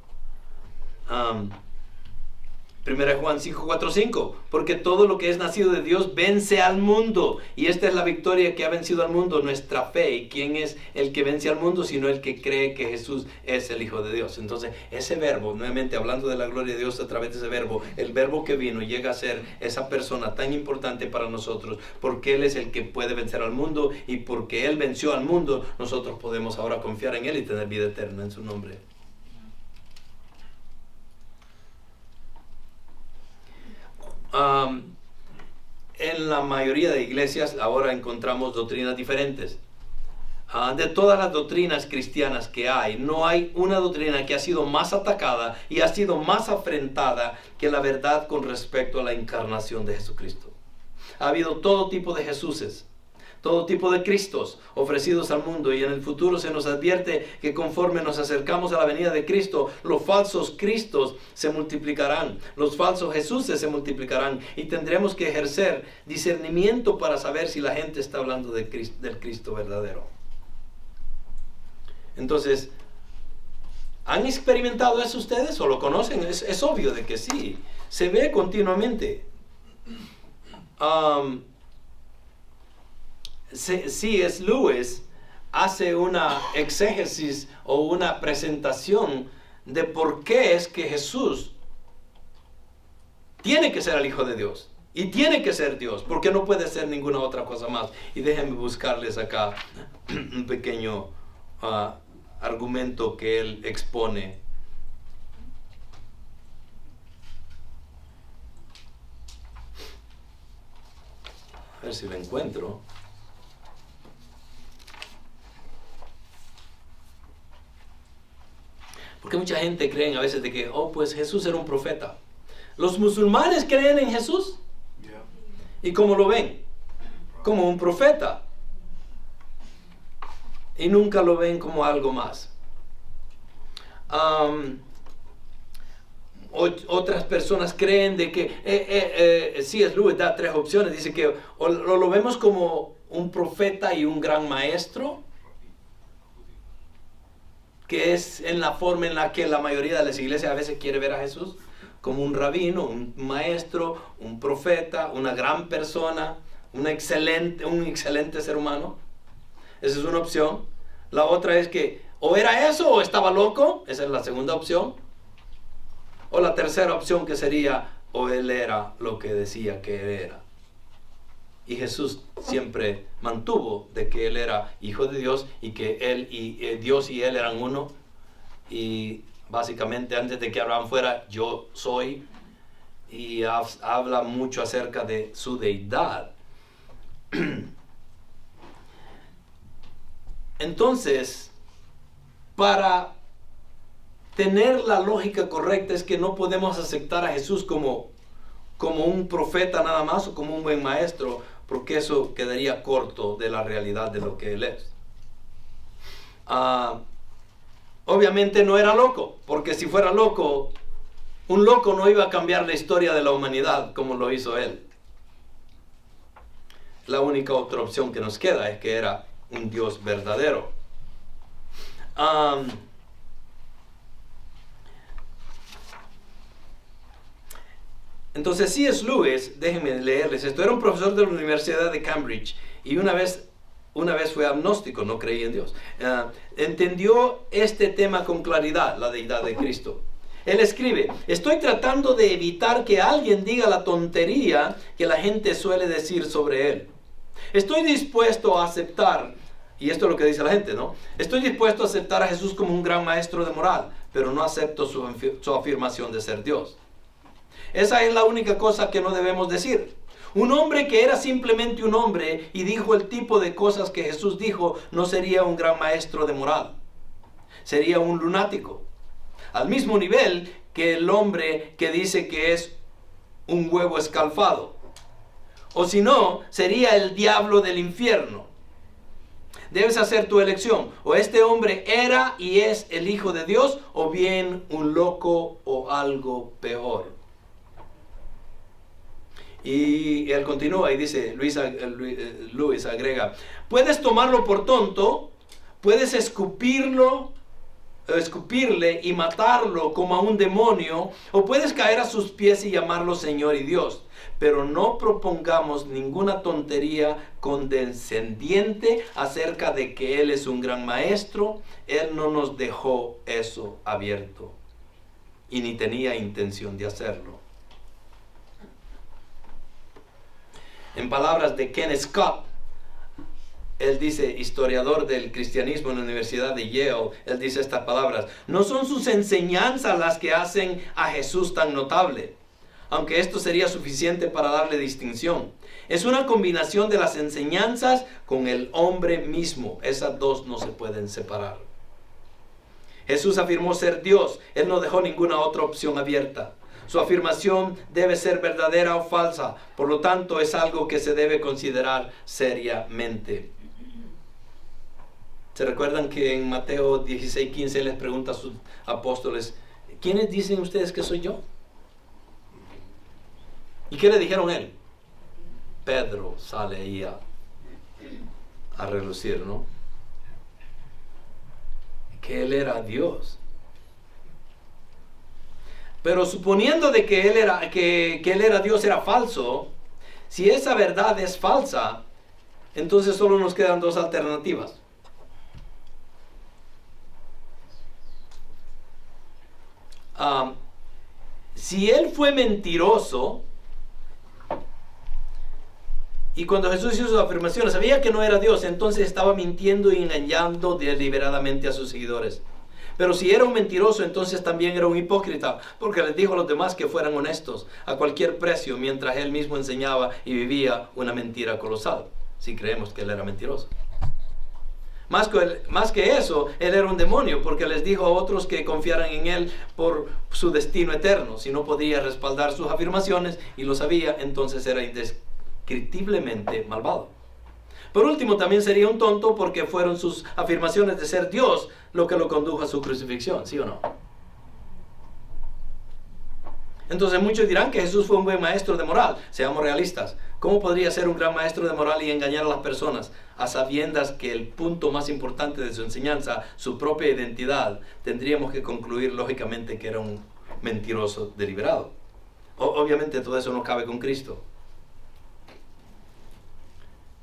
Primera de Juan 5:4-5: porque todo lo que es nacido de Dios vence al mundo, y esta es la victoria que ha vencido al mundo, nuestra fe. ¿Y quién es el que vence al mundo sino el que cree que Jesús es el Hijo de Dios? Entonces, ese verbo, nuevamente hablando de la gloria de Dios a través de ese verbo, el verbo que vino llega a ser esa persona tan importante para nosotros, porque Él es el que puede vencer al mundo, y porque Él venció al mundo, nosotros podemos ahora confiar en Él y tener vida eterna en su nombre. En la mayoría de iglesias ahora encontramos doctrinas diferentes. De todas las doctrinas cristianas que hay, no hay una doctrina que ha sido más atacada y ha sido más afrentada que la verdad con respecto a la encarnación de Jesucristo. Ha habido todo tipo de Jesuses, todo tipo de Cristos ofrecidos al mundo, y en el futuro se nos advierte que conforme nos acercamos a la venida de Cristo, los falsos Cristos se multiplicarán, los falsos Jesuses se multiplicarán, y tendremos que ejercer discernimiento para saber si la gente está hablando del Cristo verdadero. Entonces, ¿han experimentado eso ustedes o lo conocen? Es obvio de que sí, se ve continuamente. C.S. Lewis hace una exégesis o una presentación de por qué es que Jesús tiene que ser el Hijo de Dios y tiene que ser Dios, porque no puede ser ninguna otra cosa más. Y déjenme buscarles acá un pequeño argumento que él expone. A ver si lo encuentro. Porque mucha gente cree a veces de que, pues Jesús era un profeta. Los musulmanes creen en Jesús. ¿Y cómo lo ven? Como un profeta. Y nunca lo ven como algo más. Otras personas creen de que C.S. Lewis da 3 opciones. Dice que o lo vemos como un profeta y un gran maestro, que es en la forma en la que la mayoría de las iglesias a veces quiere ver a Jesús, como un rabino, un maestro, un profeta, una gran persona, un excelente ser humano. Esa es una opción. La otra es que o era eso o estaba loco. Esa es la segunda opción. O la tercera opción, que sería, o él era lo que decía que él era. Y Jesús siempre mantuvo de que él era Hijo de Dios y que él y Dios y él eran uno. Y básicamente antes de que Abraham fuera, yo soy. Y habla mucho acerca de su deidad. Entonces, para tener la lógica correcta, es que no podemos aceptar a Jesús como un profeta nada más o como un buen maestro, porque eso quedaría corto de la realidad de lo que él es. Obviamente no era loco, porque si fuera loco, un loco no iba a cambiar la historia de la humanidad como lo hizo él. La única otra opción que nos queda es que era un Dios verdadero. Entonces C.S. Lewis, déjenme leerles esto, era un profesor de la Universidad de Cambridge y una vez fue agnóstico, no creía en Dios. Entendió este tema con claridad, la deidad de Cristo. Él escribe: estoy tratando de evitar que alguien diga la tontería que la gente suele decir sobre él. Estoy dispuesto a aceptar, y esto es lo que dice la gente, ¿no? Estoy dispuesto a aceptar a Jesús como un gran maestro de moral, pero no acepto su afirmación de ser Dios. Esa es la única cosa que no debemos decir. Un hombre que era simplemente un hombre y dijo el tipo de cosas que Jesús dijo no sería un gran maestro de moral. Sería un lunático. Al mismo nivel que el hombre que dice que es un huevo escalfado. O si no, sería el diablo del infierno. Debes hacer tu elección. O este hombre era y es el Hijo de Dios, o bien un loco o algo peor. Y él continúa y dice, Lewis agrega: puedes tomarlo por tonto, puedes escupirle y matarlo como a un demonio, o puedes caer a sus pies y llamarlo Señor y Dios. Pero no propongamos ninguna tontería condescendiente acerca de que Él es un gran maestro. Él no nos dejó eso abierto y ni tenía intención de hacerlo. En palabras de Kenneth Scott, él dice, historiador del cristianismo en la Universidad de Yale, él dice estas palabras: no son sus enseñanzas las que hacen a Jesús tan notable. aunque esto sería suficiente para darle distinción. Es una combinación de las enseñanzas con el hombre mismo. Esas dos no se pueden separar. Jesús afirmó ser Dios. Él no dejó ninguna otra opción abierta. Su afirmación debe ser verdadera o falsa. Por lo tanto, es algo que se debe considerar seriamente. ¿Se recuerdan que en Mateo 16:15 les pregunta a sus apóstoles, ¿quiénes dicen ustedes que soy yo? ¿Y qué le dijeron a él? Pedro sale ahí a relucir, ¿no? Que él era Dios. Pero suponiendo de que él era Dios, era falso, si esa verdad es falsa, entonces solo nos quedan dos alternativas. Si él fue mentiroso, y cuando Jesús hizo sus afirmaciones, sabía que no era Dios, entonces estaba mintiendo y engañando deliberadamente a sus seguidores. Pero si era un mentiroso, entonces también era un hipócrita, porque les dijo a los demás que fueran honestos a cualquier precio, mientras él mismo enseñaba y vivía una mentira colosal, si creemos que él era mentiroso. Más que eso, él era un demonio, porque les dijo a otros que confiaran en él por su destino eterno. Si no podía respaldar sus afirmaciones y lo sabía, entonces era indescriptiblemente malvado. Por último, también sería un tonto, porque fueron sus afirmaciones de ser Dios lo que lo condujo a su crucifixión, ¿sí o no? Entonces muchos dirán que Jesús fue un buen maestro de moral. Seamos realistas. ¿Cómo podría ser un gran maestro de moral y engañar a las personas a sabiendas que el punto más importante de su enseñanza, su propia identidad, tendríamos que concluir lógicamente que era un mentiroso deliberado? Obviamente todo eso no cabe con Cristo.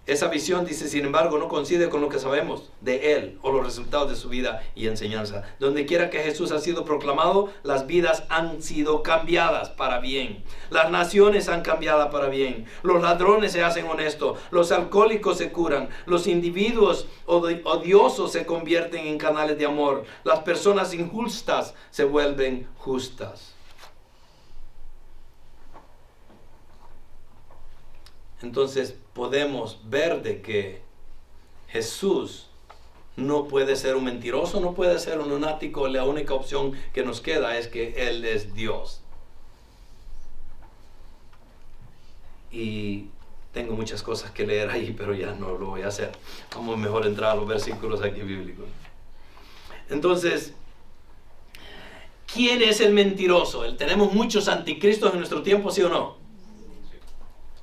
Esa visión, dice, sin embargo, no coincide con lo que sabemos de Él o los resultados de su vida y enseñanza. Donde quiera que Jesús ha sido proclamado, las vidas han sido cambiadas para bien. Las naciones han cambiado para bien. Los ladrones se hacen honestos. Los alcohólicos se curan. Los individuos odiosos se convierten en canales de amor. Las personas injustas se vuelven justas. Entonces podemos ver de que Jesús no puede ser un mentiroso, no puede ser un lunático. La única opción que nos queda es que Él es Dios. Y tengo muchas cosas que leer ahí, pero ya no lo voy a hacer. Vamos mejor a entrar a los versículos aquí bíblicos. Entonces, ¿quién es el mentiroso? Tenemos muchos anticristos en nuestro tiempo, ¿sí o no?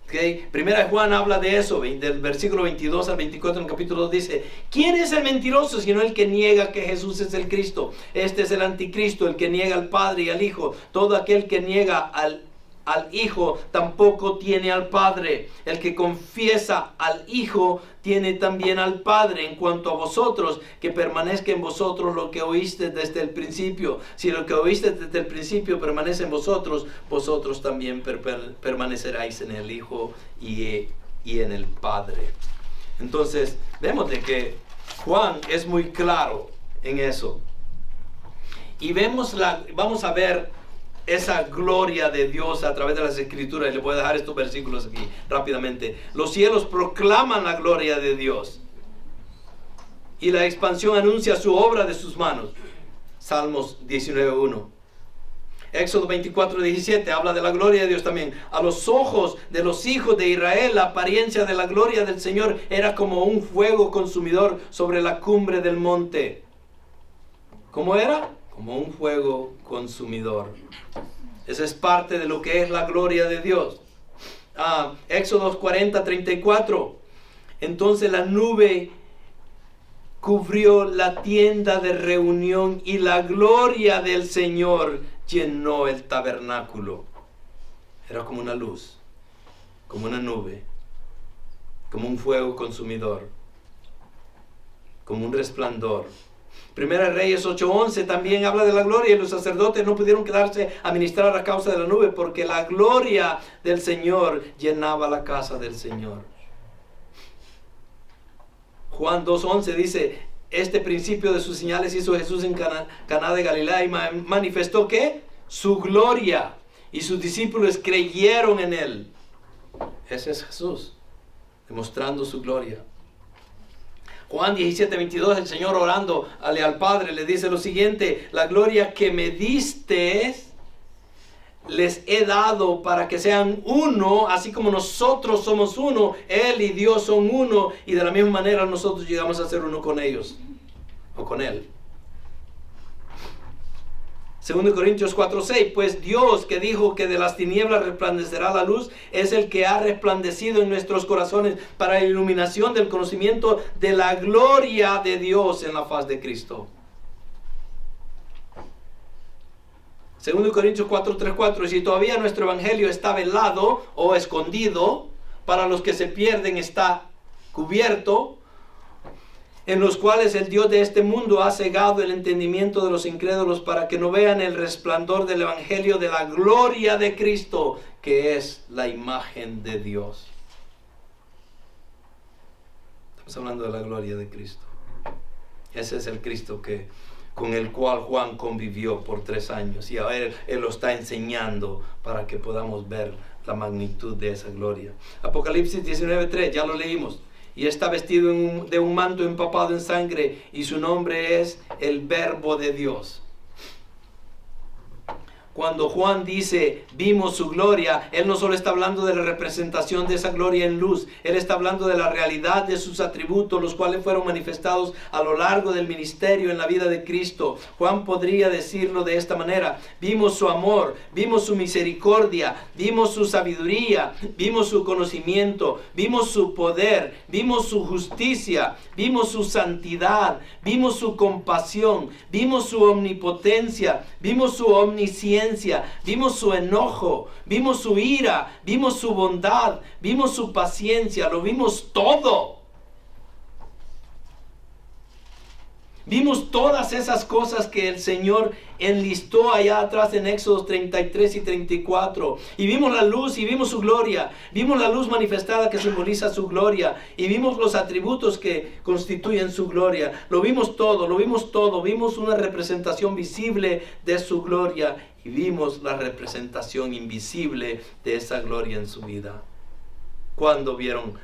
Okay. Primera de Juan habla de eso, del versículo 22 al 24 en el capítulo 2 dice, ¿quién es el mentiroso sino el que niega que Jesús es el Cristo? Este es el anticristo, el que niega al Padre y al Hijo. Todo aquel que niega al Hijo tampoco tiene al Padre. El que confiesa al Hijo tiene también al Padre. En cuanto a vosotros, que permanezca en vosotros lo que oíste desde el principio. Si lo que oíste desde el principio permanece en vosotros, vosotros también permaneceráis en el Hijo y en el Padre. Entonces, vemos de que Juan es muy claro en eso. Y vamos a ver esa gloria de Dios a través de las Escrituras. Y le voy a dejar estos versículos aquí rápidamente. Los cielos proclaman la gloria de Dios, y la expansión anuncia su obra de sus manos. Salmos 19:1. Éxodo 24:17 habla de la gloria de Dios también. A los ojos de los hijos de Israel, la apariencia de la gloria del Señor era como un fuego consumidor sobre la cumbre del monte. ¿Cómo era? Como un fuego consumidor. Esa es parte de lo que es la gloria de Dios. Éxodo 40:34. Entonces la nube cubrió la tienda de reunión y la gloria del Señor llenó el tabernáculo. Era como una luz, como una nube, como un fuego consumidor, como un resplandor. Primera Reyes 8:11 también habla de la gloria, y los sacerdotes no pudieron quedarse a ministrar a causa de la nube, porque la gloria del Señor llenaba la casa del Señor. Juan 2:11 dice, este principio de sus señales hizo Jesús en Caná de Galilea, y manifestó ¿qué? Su gloria, y sus discípulos creyeron en Él. Ese es Jesús, demostrando su gloria. Juan 17:22, el Señor orando al Padre le dice lo siguiente: la gloria que me diste les he dado para que sean uno, así como nosotros somos uno, Él y Dios son uno, y de la misma manera nosotros llegamos a ser uno con ellos, o con Él. 2 Corintios 4:6, pues Dios que dijo que de las tinieblas resplandecerá la luz, es el que ha resplandecido en nuestros corazones para la iluminación del conocimiento de la gloria de Dios en la faz de Cristo. 2 Corintios 4:3-4, si todavía nuestro evangelio está velado o escondido, para los que se pierden está cubierto, en los cuales el Dios de este mundo ha cegado el entendimiento de los incrédulos para que no vean el resplandor del evangelio de la gloria de Cristo, que es la imagen de Dios. Estamos hablando de la gloria de Cristo. Ese es el Cristo con el cual Juan convivió por 3 años, y a él lo está enseñando para que podamos ver la magnitud de esa gloria. Apocalipsis 19:3, ya lo leímos. Y está vestido de un manto empapado en sangre, y su nombre es el Verbo de Dios. Cuando Juan dice, vimos su gloria, él no solo está hablando de la representación de esa gloria en luz, él está hablando de la realidad de sus atributos, los cuales fueron manifestados a lo largo del ministerio en la vida de Cristo. Juan podría decirlo de esta manera: vimos su amor, vimos su misericordia, vimos su sabiduría, vimos su conocimiento, vimos su poder, vimos su justicia, vimos su santidad, vimos su compasión, vimos su omnipotencia, vimos su omnisciencia, vimos su enojo, vimos su ira, vimos su bondad, vimos su paciencia, lo vimos todo. Vimos todas esas cosas que el Señor enlistó allá atrás en Éxodos 33 y 34. Y vimos la luz y vimos su gloria. Vimos la luz manifestada que simboliza su gloria. Y vimos los atributos que constituyen su gloria. Lo vimos todo, lo vimos todo. Vimos una representación visible de su gloria. Y vimos la representación invisible de esa gloria en su vida. ¿Cuándo vieron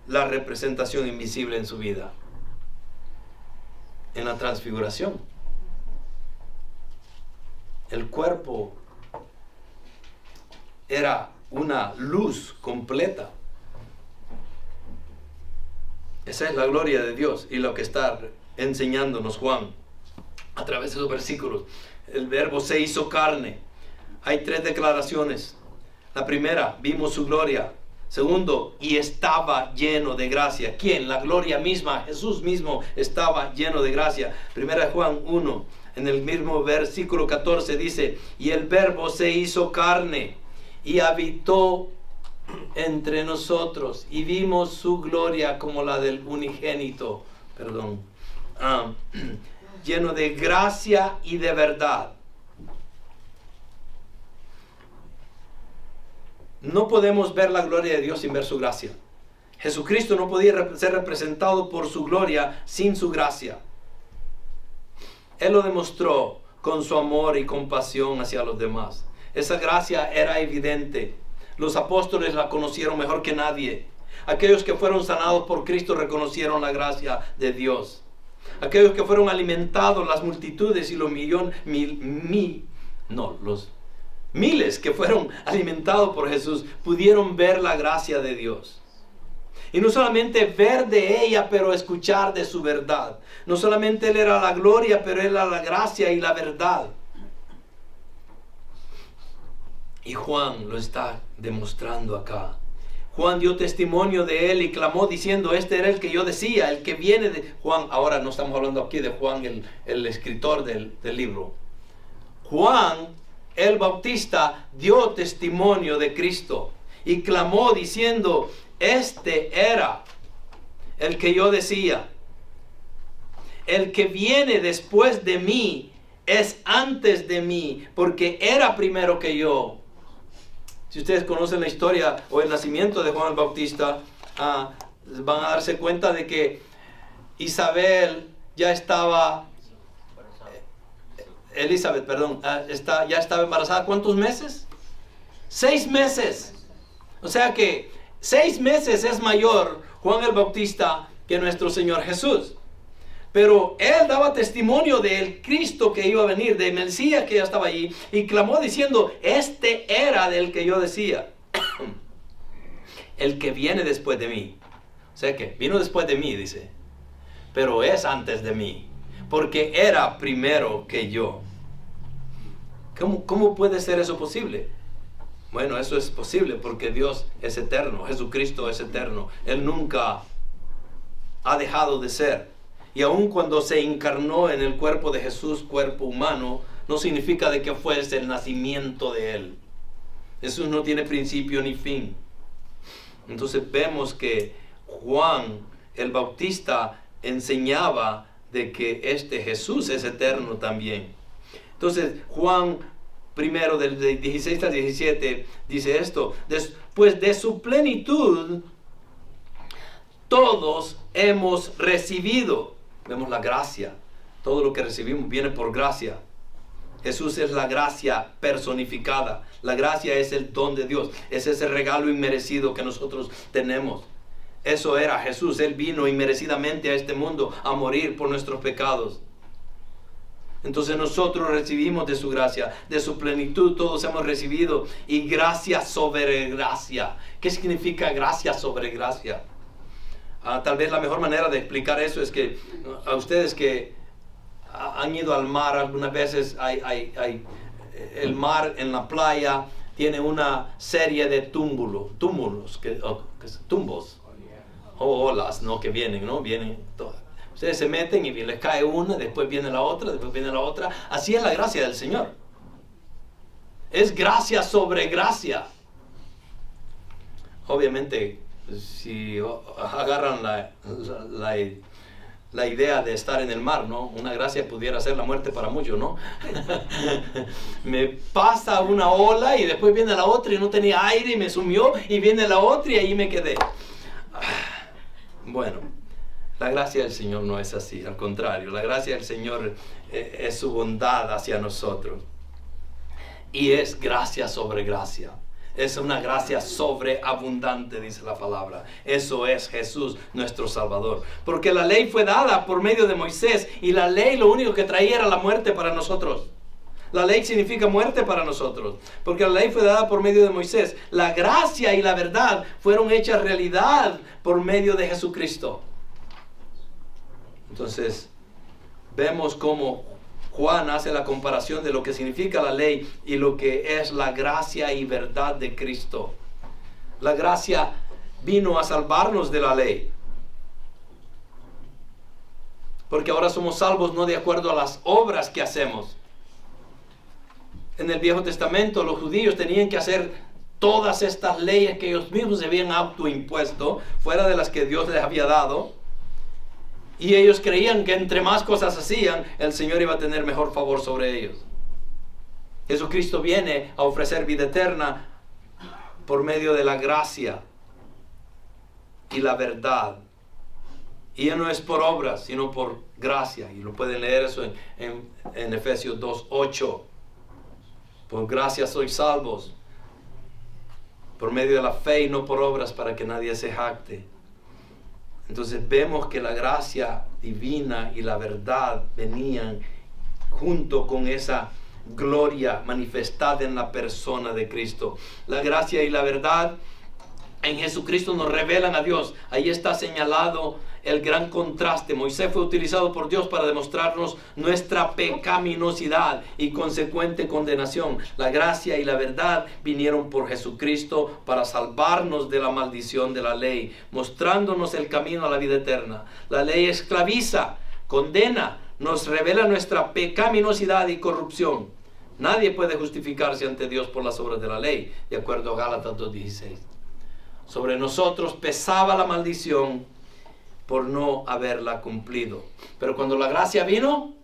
la representación invisible en su vida? En la transfiguración. El cuerpo era una luz completa. Esa es la gloria de Dios y lo que está enseñándonos Juan a través de esos versículos. El Verbo se hizo carne. Hay 3 declaraciones. La primera, vimos su gloria. Segundo, y estaba lleno de gracia. ¿Quién? La gloria misma. Jesús mismo estaba lleno de gracia. Primera Juan 1, en el mismo versículo 14 dice, y el Verbo se hizo carne y habitó entre nosotros, y vimos su gloria como la del unigénito, lleno de gracia y de verdad. No podemos ver la gloria de Dios sin ver su gracia. Jesucristo no podía ser representado por su gloria sin su gracia. Él lo demostró con su amor y compasión hacia los demás. Esa gracia era evidente. Los apóstoles la conocieron mejor que nadie. Aquellos que fueron sanados por Cristo reconocieron la gracia de Dios. Aquellos que fueron alimentados, las multitudes y los miles que fueron alimentados por Jesús, pudieron ver la gracia de Dios. Y no solamente ver de ella, pero escuchar de su verdad. No solamente Él era la gloria, pero Él era la gracia y la verdad. Y Juan lo está demostrando acá. Juan dio testimonio de Él y clamó diciendo, este era el que yo decía, el que viene de Juan. Ahora no estamos hablando aquí de Juan, el escritor del libro. Juan el Bautista dio testimonio de Cristo y clamó diciendo, este era el que yo decía. El que viene después de mí es antes de mí, porque era primero que yo. Si ustedes conocen la historia o el nacimiento de Juan el Bautista, van a darse cuenta de que Elizabeth ya estaba embarazada. ¿Cuántos meses? 6 meses. O sea que 6 meses es mayor Juan el Bautista que nuestro Señor Jesús. Pero él daba testimonio del Cristo que iba a venir, del Mesías que ya estaba allí, y clamó diciendo, este era del que yo decía, el que viene después de mí. O sea que vino después de mí, dice, pero es antes de mí, porque era primero que yo. ¿Cómo puede ser eso posible? Bueno, eso es posible porque Dios es eterno, Jesucristo es eterno. Él nunca ha dejado de ser. Y aun cuando se encarnó en el cuerpo de Jesús, cuerpo humano, no significa de que fuese el nacimiento de Él. Jesús no tiene principio ni fin. Entonces vemos que Juan el Bautista enseñaba de que este Jesús es eterno también. Entonces Juan primero del 16 al 17 dice esto, pues de su plenitud todos hemos recibido. Vemos la gracia, todo lo que recibimos viene por gracia. Jesús es la gracia personificada. La gracia es el don de Dios, es ese regalo inmerecido que nosotros tenemos. Eso era Jesús, Él vino inmerecidamente a este mundo a morir por nuestros pecados. Entonces nosotros recibimos de su gracia, de su plenitud todos hemos recibido, y gracia sobre gracia. ¿Qué significa gracia sobre gracia? Tal vez la mejor manera de explicar eso es que a ustedes que han ido al mar algunas veces, el mar en la playa tiene una serie de tumbos o olas, ¿no? Que vienen, ¿no? Vienen todas. Ustedes se meten y les cae una, después viene la otra, después viene la otra. Así es la gracia del Señor. Es gracia sobre gracia. Obviamente, si agarran la idea de estar en el mar, ¿no? Una gracia pudiera ser la muerte para muchos, ¿no? Me pasa una ola y después viene la otra y no tenía aire y me sumió y viene la otra y ahí me quedé. Bueno, la gracia del Señor no es así, al contrario, la gracia del Señor es su bondad hacia nosotros. Y es gracia sobre gracia. Es una gracia sobreabundante, dice la palabra. Eso es Jesús, nuestro Salvador. Porque la ley fue dada por medio de Moisés, y la ley lo único que traía era la muerte para nosotros. La ley significa muerte para nosotros, porque la ley fue dada por medio de Moisés. La gracia y la verdad fueron hechas realidad por medio de Jesucristo. Entonces, vemos cómo Juan hace la comparación de lo que significa la ley y lo que es la gracia y verdad de Cristo. La gracia vino a salvarnos de la ley, porque ahora somos salvos no de acuerdo a las obras que hacemos. En el Viejo Testamento los judíos tenían que hacer todas estas leyes que ellos mismos se habían autoimpuesto, fuera de las que Dios les había dado. Y ellos creían que entre más cosas hacían, el Señor iba a tener mejor favor sobre ellos. Jesucristo viene a ofrecer vida eterna por medio de la gracia y la verdad. Y ya no es por obras, sino por gracia. Y lo pueden leer eso en Efesios 2:8. Por gracia sois salvos, por medio de la fe y no por obras, para que nadie se jacte. Entonces vemos que la gracia divina y la verdad venían junto con esa gloria manifestada en la persona de Cristo. La gracia y la verdad en Jesucristo nos revelan a Dios. Ahí está señalado el gran contraste. Moisés fue utilizado por Dios para demostrarnos nuestra pecaminosidad y consecuente condenación. La gracia y la verdad vinieron por Jesucristo para salvarnos de la maldición de la ley, mostrándonos el camino a la vida eterna. La ley esclaviza, condena, nos revela nuestra pecaminosidad y corrupción. Nadie puede justificarse ante Dios por las obras de la ley, de acuerdo a Gálatas 2:16. Sobre nosotros pesaba la maldición por no haberla cumplido. Pero cuando la gracia vino,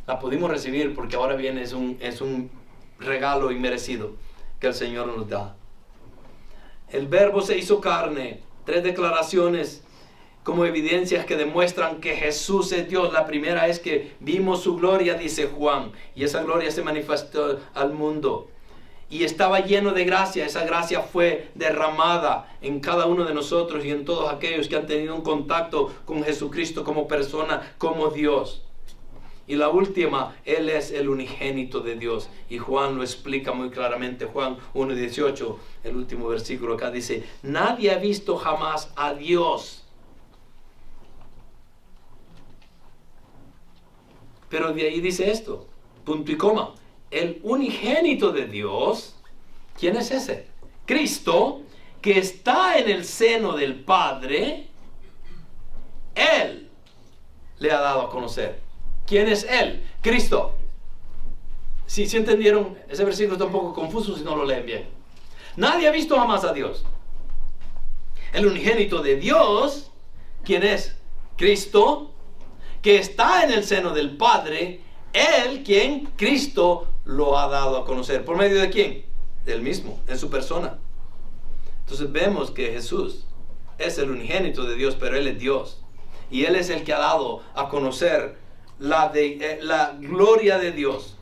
la pudimos recibir, porque ahora viene, es un regalo inmerecido que el Señor nos da. El Verbo se hizo carne. 3 declaraciones como evidencias que demuestran que Jesús es Dios. La primera es que vimos su gloria, dice Juan, y esa gloria se manifestó al mundo. y estaba lleno de gracia. Esa gracia fue derramada en cada uno de nosotros y en todos aquellos que han tenido un contacto con Jesucristo como persona, como Dios. Y la última, Él es el unigénito de Dios. Y Juan lo explica muy claramente. Juan 1:18, el último versículo acá dice: nadie ha visto jamás a Dios. Pero de ahí dice esto, punto y coma: el unigénito de Dios. ¿Quién es ese? Cristo, que está en el seno del Padre. Él le ha dado a conocer. ¿Quién es Él? Cristo. Si entendieron, ese versículo está un poco confuso si no lo leen bien. Nadie ha visto jamás a Dios. El unigénito de Dios, ¿quién es? Cristo, que está en el seno del Padre. Él, quien Cristo lo ha dado a conocer. ¿Por medio de quién? Del mismo, en su persona. Entonces vemos que Jesús es el unigénito de Dios, pero Él es Dios. Y Él es el que ha dado a conocer la gloria de Dios,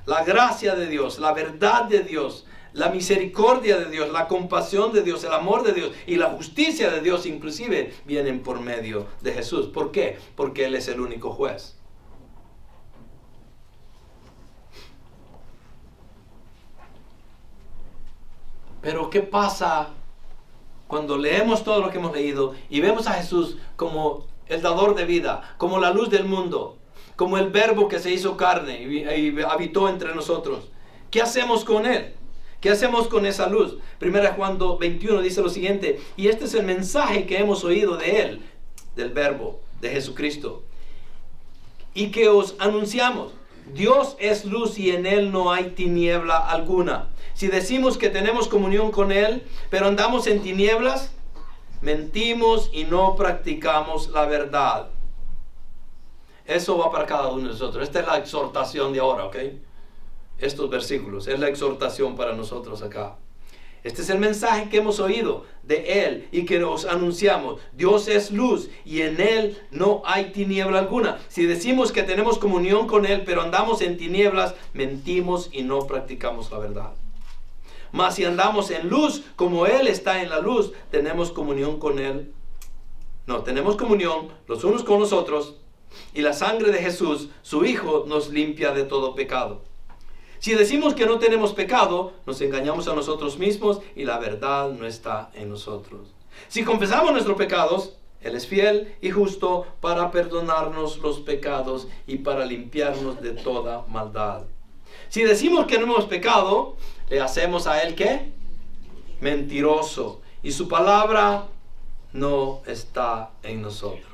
la gracia de Dios, la verdad de Dios, la misericordia de Dios, la compasión de Dios, el amor de Dios y la justicia de Dios inclusive vienen por medio de Jesús. ¿Por qué? Porque Él es el único juez. Pero ¿qué pasa cuando leemos todo lo que hemos leído y vemos a Jesús como el dador de vida, como la luz del mundo, como el verbo que se hizo carne y habitó entre nosotros? ¿Qué hacemos con Él? ¿Qué hacemos con esa luz? 1 Juan 21 dice lo siguiente: y este es el mensaje que hemos oído de Él, del verbo, de Jesucristo, y que os anunciamos. Dios es luz y en Él no hay tiniebla alguna. Si decimos que tenemos comunión con Él, pero andamos en tinieblas, mentimos y no practicamos la verdad. Eso va para cada uno de nosotros. Esta es la exhortación de ahora, ¿ok? Estos versículos, es la exhortación para nosotros acá. Este es el mensaje que hemos oído de Él y que nos anunciamos. Dios es luz y en Él no hay tiniebla alguna. Si decimos que tenemos comunión con Él, pero andamos en tinieblas, mentimos y no practicamos la verdad. Mas si andamos en luz, como Él está en la luz, tenemos comunión con Él. No, tenemos comunión los unos con los otros, y la sangre de Jesús, su Hijo, nos limpia de todo pecado. Si decimos que no tenemos pecado, nos engañamos a nosotros mismos y la verdad no está en nosotros. Si confesamos nuestros pecados, Él es fiel y justo para perdonarnos los pecados y para limpiarnos de toda maldad. Si decimos que no hemos pecado, le hacemos a Él, ¿qué? Mentiroso, y su palabra no está en nosotros.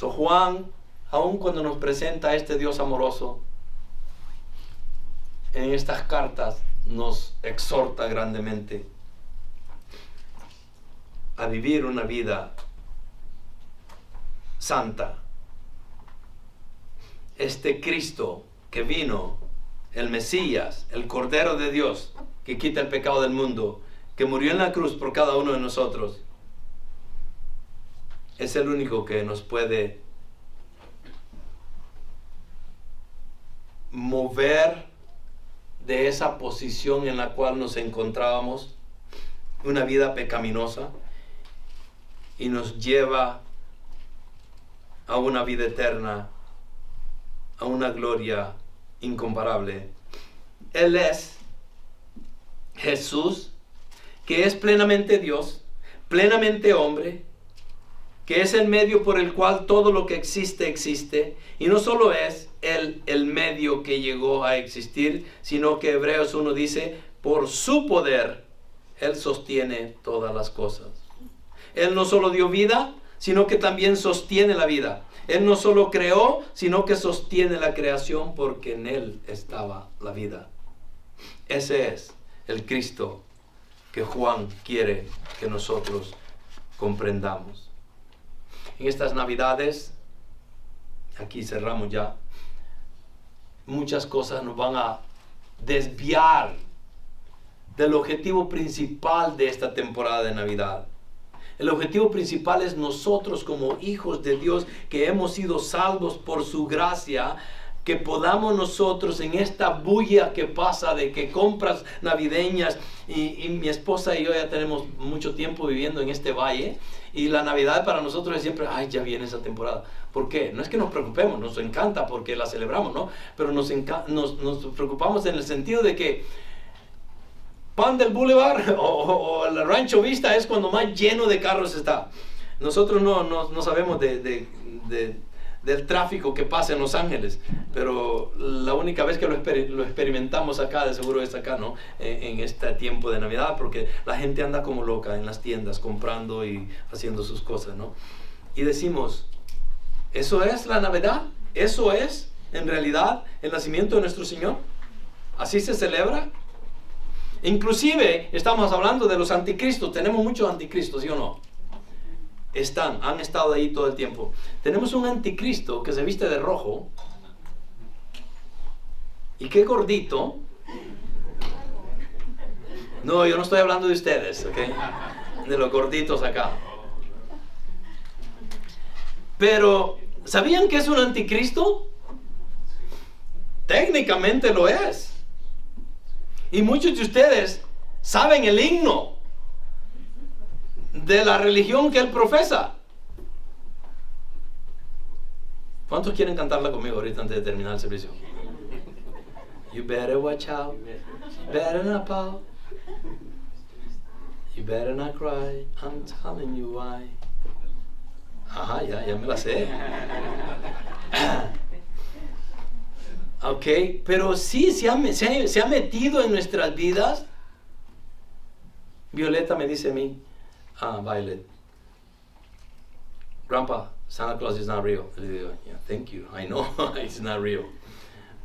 Juan, aun cuando nos presenta a este Dios amoroso, en estas cartas nos exhorta grandemente a vivir una vida santa. Este Cristo que vino, el Mesías, el Cordero de Dios, que quita el pecado del mundo, que murió en la cruz por cada uno de nosotros, es el único que nos puede mover de esa posición en la cual nos encontrábamos, una vida pecaminosa, y nos lleva a una vida eterna, a una gloria incomparable. Él es Jesús, que es plenamente Dios, plenamente hombre, que es el medio por el cual todo lo que existe, existe. Y no solo es Él el medio que llegó a existir, sino que Hebreos 1 dice, por su poder, Él sostiene todas las cosas. Él no solo dio vida, sino que también sostiene la vida. Él no solo creó, sino que sostiene la creación, porque en Él estaba la vida. Ese es el Cristo que Juan quiere que nosotros comprendamos. En estas Navidades, aquí cerramos ya, muchas cosas nos van a desviar del objetivo principal de esta temporada de Navidad. El objetivo principal es nosotros como hijos de Dios que hemos sido salvos por su gracia, que podamos nosotros en esta bulla que pasa de que compras navideñas, y mi esposa y yo ya tenemos mucho tiempo viviendo en este valle, y la Navidad para nosotros es siempre, ay, ya viene esa temporada. ¿Por qué? No es que nos preocupemos, nos encanta porque la celebramos, ¿no? Pero nos preocupamos en el sentido de que Pan del Boulevard o el Rancho Vista es cuando más lleno de carros está. Nosotros no sabemos del tráfico que pasa en Los Ángeles, pero la única vez que lo experimentamos acá, de seguro es acá, ¿no? En este tiempo de Navidad, porque la gente anda como loca en las tiendas comprando y haciendo sus cosas, ¿no? Y decimos, ¿eso es la Navidad? ¿Eso es en realidad el nacimiento de nuestro Señor? ¿Así se celebra? Inclusive estamos hablando de los anticristos. Tenemos muchos anticristos, ¿sí o no? Han estado ahí todo el tiempo. Tenemos un anticristo que se viste de rojo y qué gordito. No, yo no estoy hablando de ustedes, ¿ok? De los gorditos acá. Pero ¿sabían que es un anticristo? Técnicamente lo es. Y muchos de ustedes saben el himno de la religión que él profesa. ¿Cuántos quieren cantarla conmigo ahorita antes de terminar el servicio? You better watch out, better not pout, you better not cry, I'm telling you why. Ajá, ya me la sé. Ok, pero sí se ha metido en nuestras vidas. Violeta me dice a mí, Violet, Grandpa, Santa Claus is not real. Le digo, yeah, thank you, I know it's not real.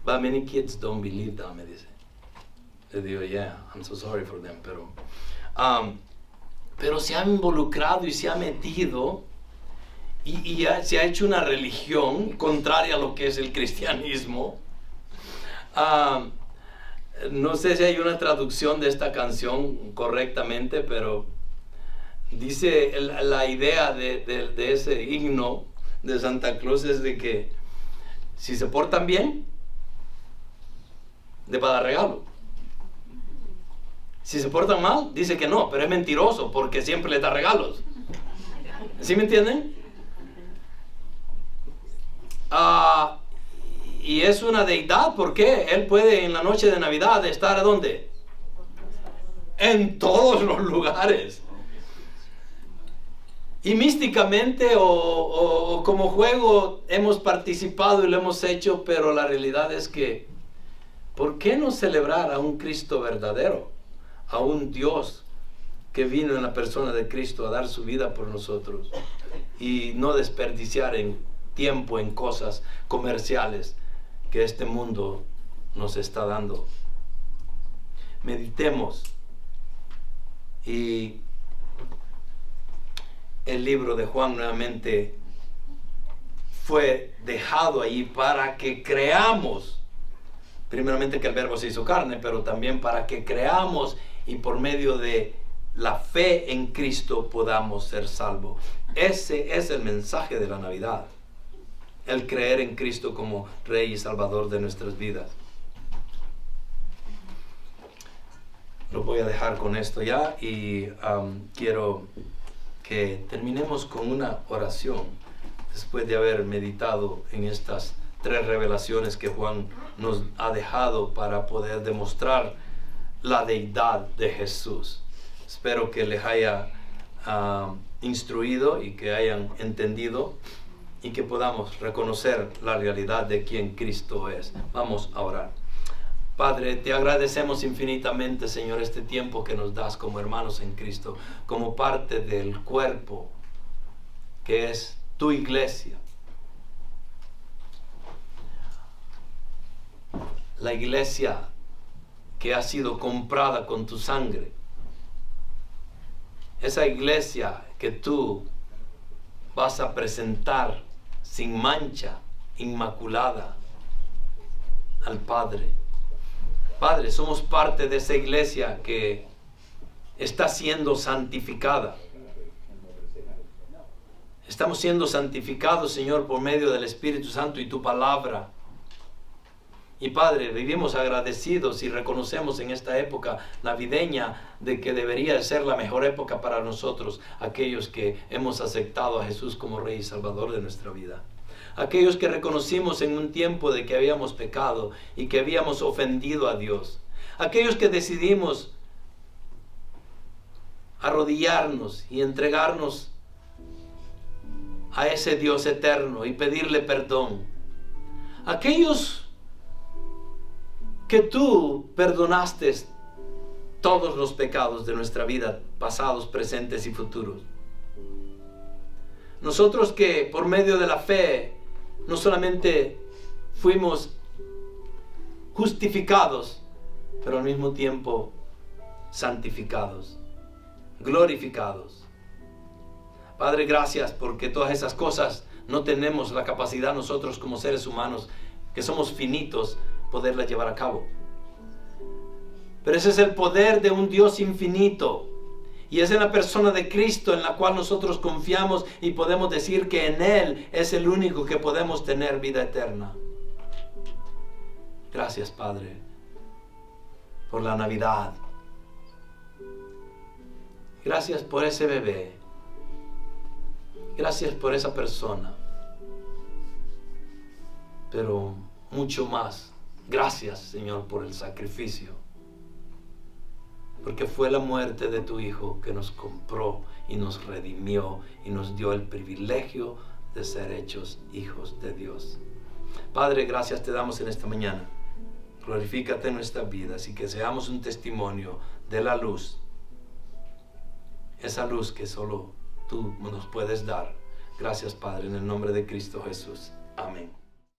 But many kids don't believe that, me dice. Le digo, yeah, I'm so sorry for them. Pero se ha involucrado y se ha metido y ya se ha hecho una religión contraria a lo que es el cristianismo. No sé si hay una traducción de esta canción correctamente, pero dice la idea de ese himno de Santa Claus es de que si se portan bien, le va a dar regalo. Si se portan mal, dice que no, pero es mentiroso porque siempre le da regalos. ¿Sí me entienden? Y es una deidad porque él puede en la noche de Navidad estar ¿a dónde? En todos los lugares. Y místicamente o como juego hemos participado y lo hemos hecho, pero la realidad es que ¿por qué no celebrar a un Cristo verdadero? A un Dios que vino en la persona de Cristo a dar su vida por nosotros y no desperdiciar en tiempo en cosas comerciales que este mundo nos está dando. Meditemos. Y el libro de Juan nuevamente fue dejado ahí para que creamos, primeramente que el verbo se hizo carne, pero también para que creamos y por medio de la fe en Cristo podamos ser salvos. Ese es el mensaje de la Navidad. El creer en Cristo como Rey y Salvador de nuestras vidas. Lo voy a dejar con esto ya y quiero que terminemos con una oración después de haber meditado en estas 3 revelaciones que Juan nos ha dejado para poder demostrar la deidad de Jesús. Espero que les haya instruido y que hayan entendido y que podamos reconocer la realidad de quién Cristo es. Vamos a orar. Padre, te agradecemos infinitamente, Señor, este tiempo que nos das como hermanos en Cristo, como parte del cuerpo que es tu iglesia. La iglesia que ha sido comprada con tu sangre. Esa iglesia que tú vas a presentar sin mancha, inmaculada, al Padre. Padre, somos parte de esa iglesia que está siendo santificada. Estamos siendo santificados, Señor, por medio del Espíritu Santo y tu palabra. Y Padre, vivimos agradecidos y reconocemos en esta época navideña de que debería ser la mejor época para nosotros, aquellos que hemos aceptado a Jesús como Rey y Salvador de nuestra vida. Aquellos que reconocimos en un tiempo de que habíamos pecado y que habíamos ofendido a Dios. Aquellos que decidimos arrodillarnos y entregarnos a ese Dios eterno y pedirle perdón. Aquellos que tú perdonaste todos los pecados de nuestra vida, pasados, presentes y futuros. Nosotros que por medio de la fe no solamente fuimos justificados, pero al mismo tiempo santificados, glorificados. Padre, gracias porque todas esas cosas no tenemos la capacidad nosotros como seres humanos, que somos finitos, poderlas llevar a cabo. Pero ese es el poder de un Dios infinito. Y es en la persona de Cristo en la cual nosotros confiamos y podemos decir que en Él es el único que podemos tener vida eterna. Gracias, Padre, por la Navidad. Gracias por ese bebé. Gracias por esa persona. Pero mucho más, gracias, Señor, por el sacrificio. Porque fue la muerte de tu Hijo que nos compró y nos redimió y nos dio el privilegio de ser hechos hijos de Dios. Padre, gracias te damos en esta mañana. Glorifícate en nuestras vidas y que seamos un testimonio de la luz. Esa luz que solo tú nos puedes dar. Gracias, Padre, en el nombre de Cristo Jesús. Amén.